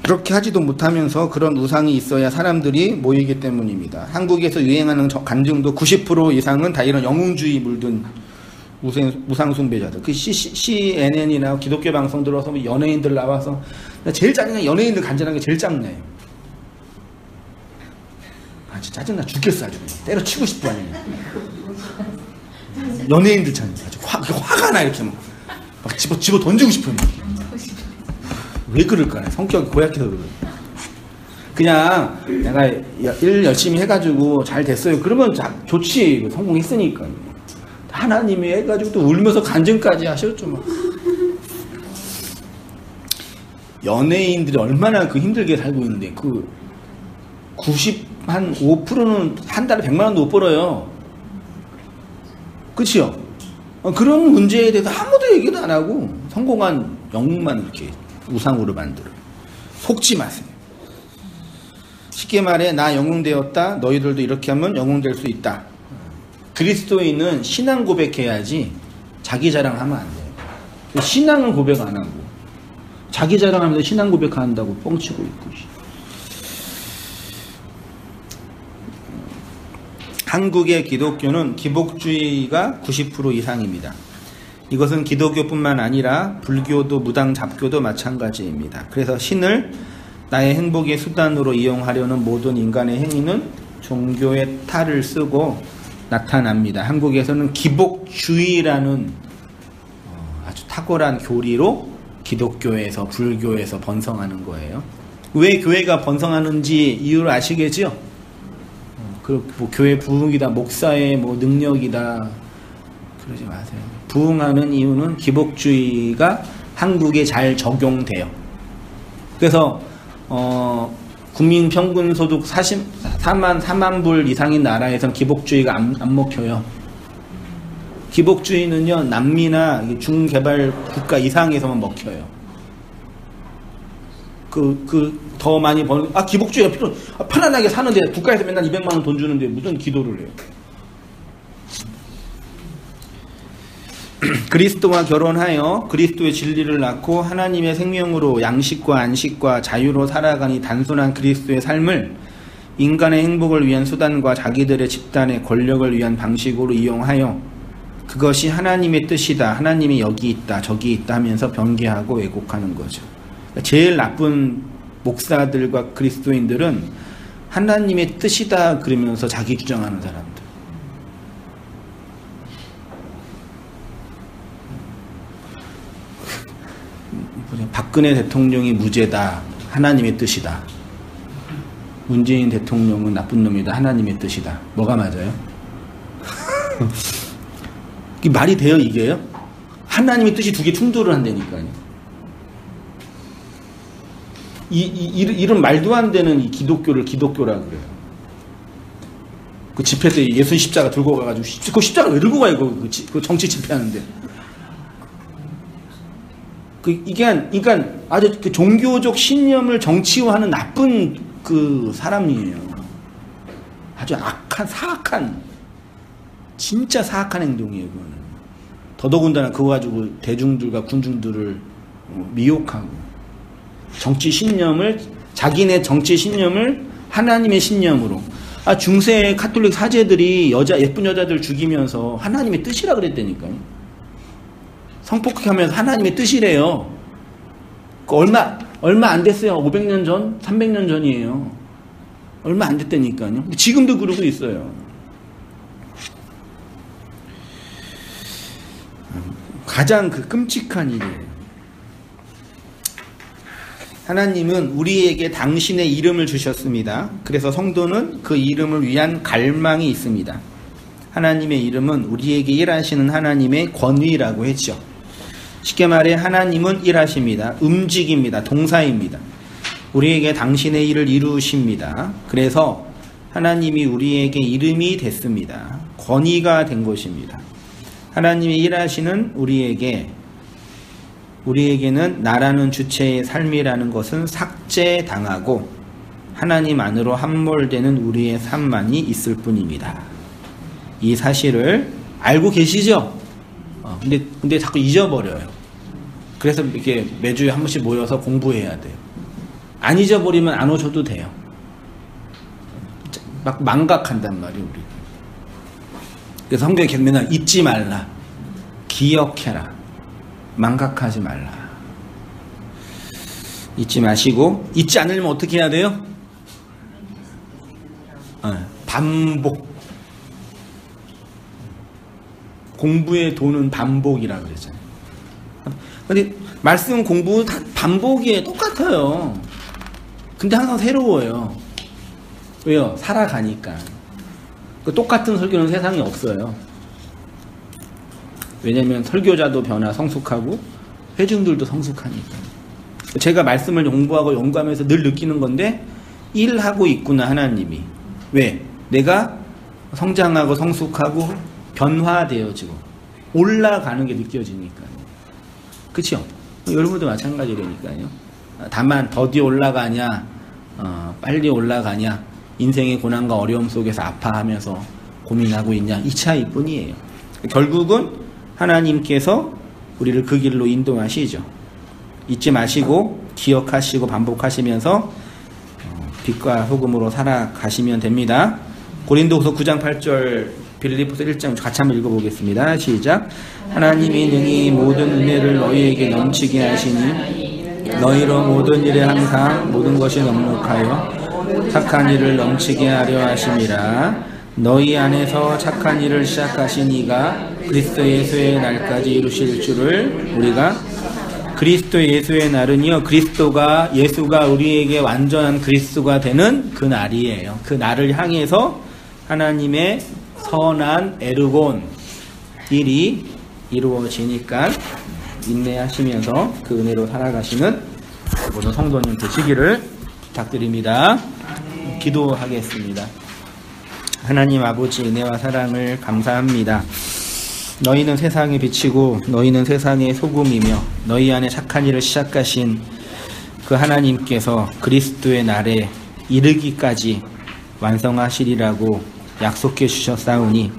그렇게 하지도 못하면서 그런 우상이 있어야 사람들이 모이기 때문입니다. 한국에서 유행하는 간증도 90% 이상은 다 이런 영웅주의 물든 우상 숭배자들. 그 CNN이나 기독교 방송 들어서 연예인들 나와서 제일 짜증나. 연예인들 간증하는 게 제일 짜증나요. 진짜 짜증나 죽겠어. 아주 때려치고 싶어. 아니면 연예인들 참 아주 화가 나. 이렇게 막 집어 던지고 싶어요. 왜 그럴까요? 성격이 고약해서 그래요. 그냥 내가 일 열심히 해가지고 잘 됐어요. 그러면 좋지. 성공했으니까. 하나님이 해가지고 또 울면서 간증까지 하셨죠. 막. 연예인들이 얼마나 그 힘들게 살고 있는데, 그 95%는 한 달에 100만 원도 못 벌어요. 그치요? 그런 문제에 대해서 아무도 얘기도 안 하고 성공한 영웅만 이렇게 우상으로 만들어요. 속지 마세요. 쉽게 말해, 나 영웅 되었다. 너희들도 이렇게 하면 영웅 될 수 있다. 그리스도인은 신앙 고백해야지 자기 자랑하면 안 돼요. 신앙은 고백 안 하고 자기 자랑하면서 신앙 고백한다고 뻥치고 있고. 한국의 기독교는 기복주의가 90% 이상입니다. 이것은 기독교뿐만 아니라 불교도 무당 잡교도 마찬가지입니다. 그래서 신을 나의 행복의 수단으로 이용하려는 모든 인간의 행위는 종교의 탈을 쓰고 나타납니다. 한국에서는 기복주의라는 아주 탁월한 교리로 기독교에서 불교에서 번성하는 거예요. 왜 교회가 번성하는지 이유를 아시겠죠? 뭐 교회 부흥이다, 목사의 뭐 능력이다, 그러지 마세요. 부흥하는 이유는 기복주의가 한국에 잘 적용돼요. 그래서 국민 평균 소득 4만 불 이상인 나라에선 기복주의가 안 먹혀요. 기복주의는요, 남미나 중개발 국가 이상에서만 먹혀요. 더 많이 버는, 기복주의가 편안하게 사는데 국가에서 맨날 200만 원 돈 주는데 무슨 기도를 해요. 그리스도와 결혼하여 그리스도의 진리를 낳고 하나님의 생명으로 양식과 안식과 자유로 살아가니 단순한 그리스도의 삶을 인간의 행복을 위한 수단과 자기들의 집단의 권력을 위한 방식으로 이용하여 그것이 하나님의 뜻이다, 하나님이 여기 있다, 저기 있다 하면서 변개하고 왜곡하는 거죠. 제일 나쁜 목사들과 그리스도인들은 하나님의 뜻이다 그러면서 자기 주장하는 사람들. 박근혜 대통령이 무죄다, 하나님의 뜻이다. 문재인 대통령은 나쁜 놈이다, 하나님의 뜻이다. 뭐가 맞아요? 이게 말이 돼요, 이게요? 하나님의 뜻이 두 개 충돌을 한다니까요. 이런 말도 안 되는 이 기독교를 기독교라 그래요. 그 집회 때 예수 십자가 들고 가가지고, 그 십자가 왜 들고 가요? 그 정치 집회하는데. 그러니까 아주 그 종교적 신념을 정치화하는 나쁜 그 사람이에요. 아주 악한, 사악한, 진짜 사악한 행동이에요, 그거는. 더더군다나 그거 가지고 대중들과 군중들을 미혹하고, 정치 신념을, 자기네 정치 신념을 하나님의 신념으로. 중세 카톨릭 사제들이 예쁜 여자들 죽이면서 하나님의 뜻이라 그랬다니까요. 성폭행하면서 하나님의 뜻이래요. 얼마 안 됐어요. 500년 전, 300년 전이에요. 얼마 안 됐다니까요. 지금도 그러고 있어요. 가장 그 끔찍한 일이에요. 하나님은 우리에게 당신의 이름을 주셨습니다. 그래서 성도는 그 이름을 위한 갈망이 있습니다. 하나님의 이름은 우리에게 일하시는 하나님의 권위라고 했죠. 쉽게 말해 하나님은 일하십니다. 움직입니다. 동사입니다. 우리에게 당신의 일을 이루십니다. 그래서 하나님이 우리에게 이름이 됐습니다. 권위가 된 것입니다. 하나님이 일하시는 우리에게는 나라는 주체의 삶이라는 것은 삭제당하고 하나님 안으로 함몰되는 우리의 삶만이 있을 뿐입니다. 이 사실을 알고 계시죠? 근데 자꾸 잊어버려요. 그래서 이렇게 매주에 한 번씩 모여서 공부해야 돼요. 안 잊어버리면 안 오셔도 돼요. 막 망각한단 말이에요, 우리. 그래서 성경에 계속 맨날 잊지 말라, 기억해라, 망각하지 말라. 잊지 마시고, 잊지 않으려면 어떻게 해야 돼요? 반복. 공부의 도는 반복이라고 그랬잖아요. 근데 말씀 공부 다 반복이에요. 똑같아요. 근데 항상 새로워요. 왜요? 살아가니까. 똑같은 설교는 세상에 없어요. 왜냐면 설교자도 변화 성숙하고 회중들도 성숙하니까. 제가 말씀을 공부하고 연구하면서 늘 느끼는 건데 일하고 있구나 하나님이. 왜? 내가 성장하고 성숙하고 변화되어지고 올라가는 게 느껴지니까요. 그쵸? 여러분도 마찬가지라니까요. 다만 더디 올라가냐 빨리 올라가냐, 인생의 고난과 어려움 속에서 아파하면서 고민하고 있냐, 이 차이뿐이에요. 결국은 하나님께서 우리를 그 길로 인도하시죠. 잊지 마시고 기억하시고 반복하시면서 빛과 소금으로 살아가시면 됩니다. 고린도후서 9장 8절, 빌립보서 1장 같이 한번 읽어보겠습니다. 시작. 하나님이 능히 모든 은혜를 너희에게 넘치게 하시니 너희로 모든 일에 항상 모든 것이 넉넉하여 착한 일을 넘치게 하려 하심이라. 너희 안에서 착한 일을 시작하신 이가 그리스도 예수의 날까지 이루실 줄을 우리가. 그리스도 예수의 날은요, 예수가 우리에게 완전한 그리스도가 되는 그 날이에요. 그 날을 향해서 하나님의 선한 에르곤 일이 이루어지니까 인내하시면서 그 은혜로 살아가시는 모든 성도님 되시기를 부탁드립니다. 기도하겠습니다. 하나님 아버지, 은혜와 사랑을 감사합니다. 너희는 세상에 비치고 너희는 세상의 소금이며 너희 안에 착한 일을 시작하신 그 하나님께서 그리스도의 날에 이르기까지 완성하시리라고 약속해 주셨사오니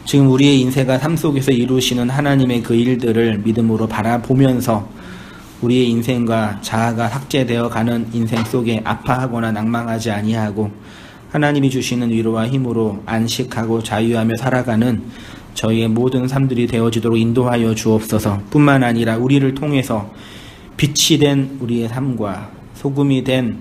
지금 우리의 인생과 삶 속에서 이루시는 하나님의 그 일들을 믿음으로 바라보면서 우리의 인생과 자아가 삭제되어 가는 인생 속에 아파하거나 낭망하지 아니하고 하나님이 주시는 위로와 힘으로 안식하고 자유하며 살아가는 저희의 모든 삶들이 되어지도록 인도하여 주옵소서. 뿐만 아니라 우리를 통해서 빛이 된 우리의 삶과 소금이 된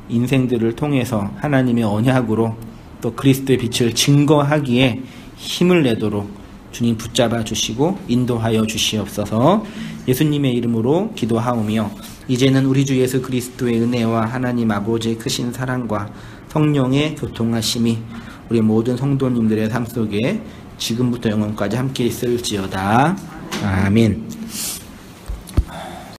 인생들을 통해서 하나님의 언약으로 또 그리스도의 빛을 증거하기에 힘을 내도록 주님 붙잡아 주시고 인도하여 주시옵소서. 예수님의 이름으로 기도하오며 이제는 우리 주 예수 그리스도의 은혜와 하나님 아버지의 크신 사랑과 성령의 교통하심이 우리 모든 성도님들의 삶 속에 지금부터 영원까지 함께 있을지어다. 아멘.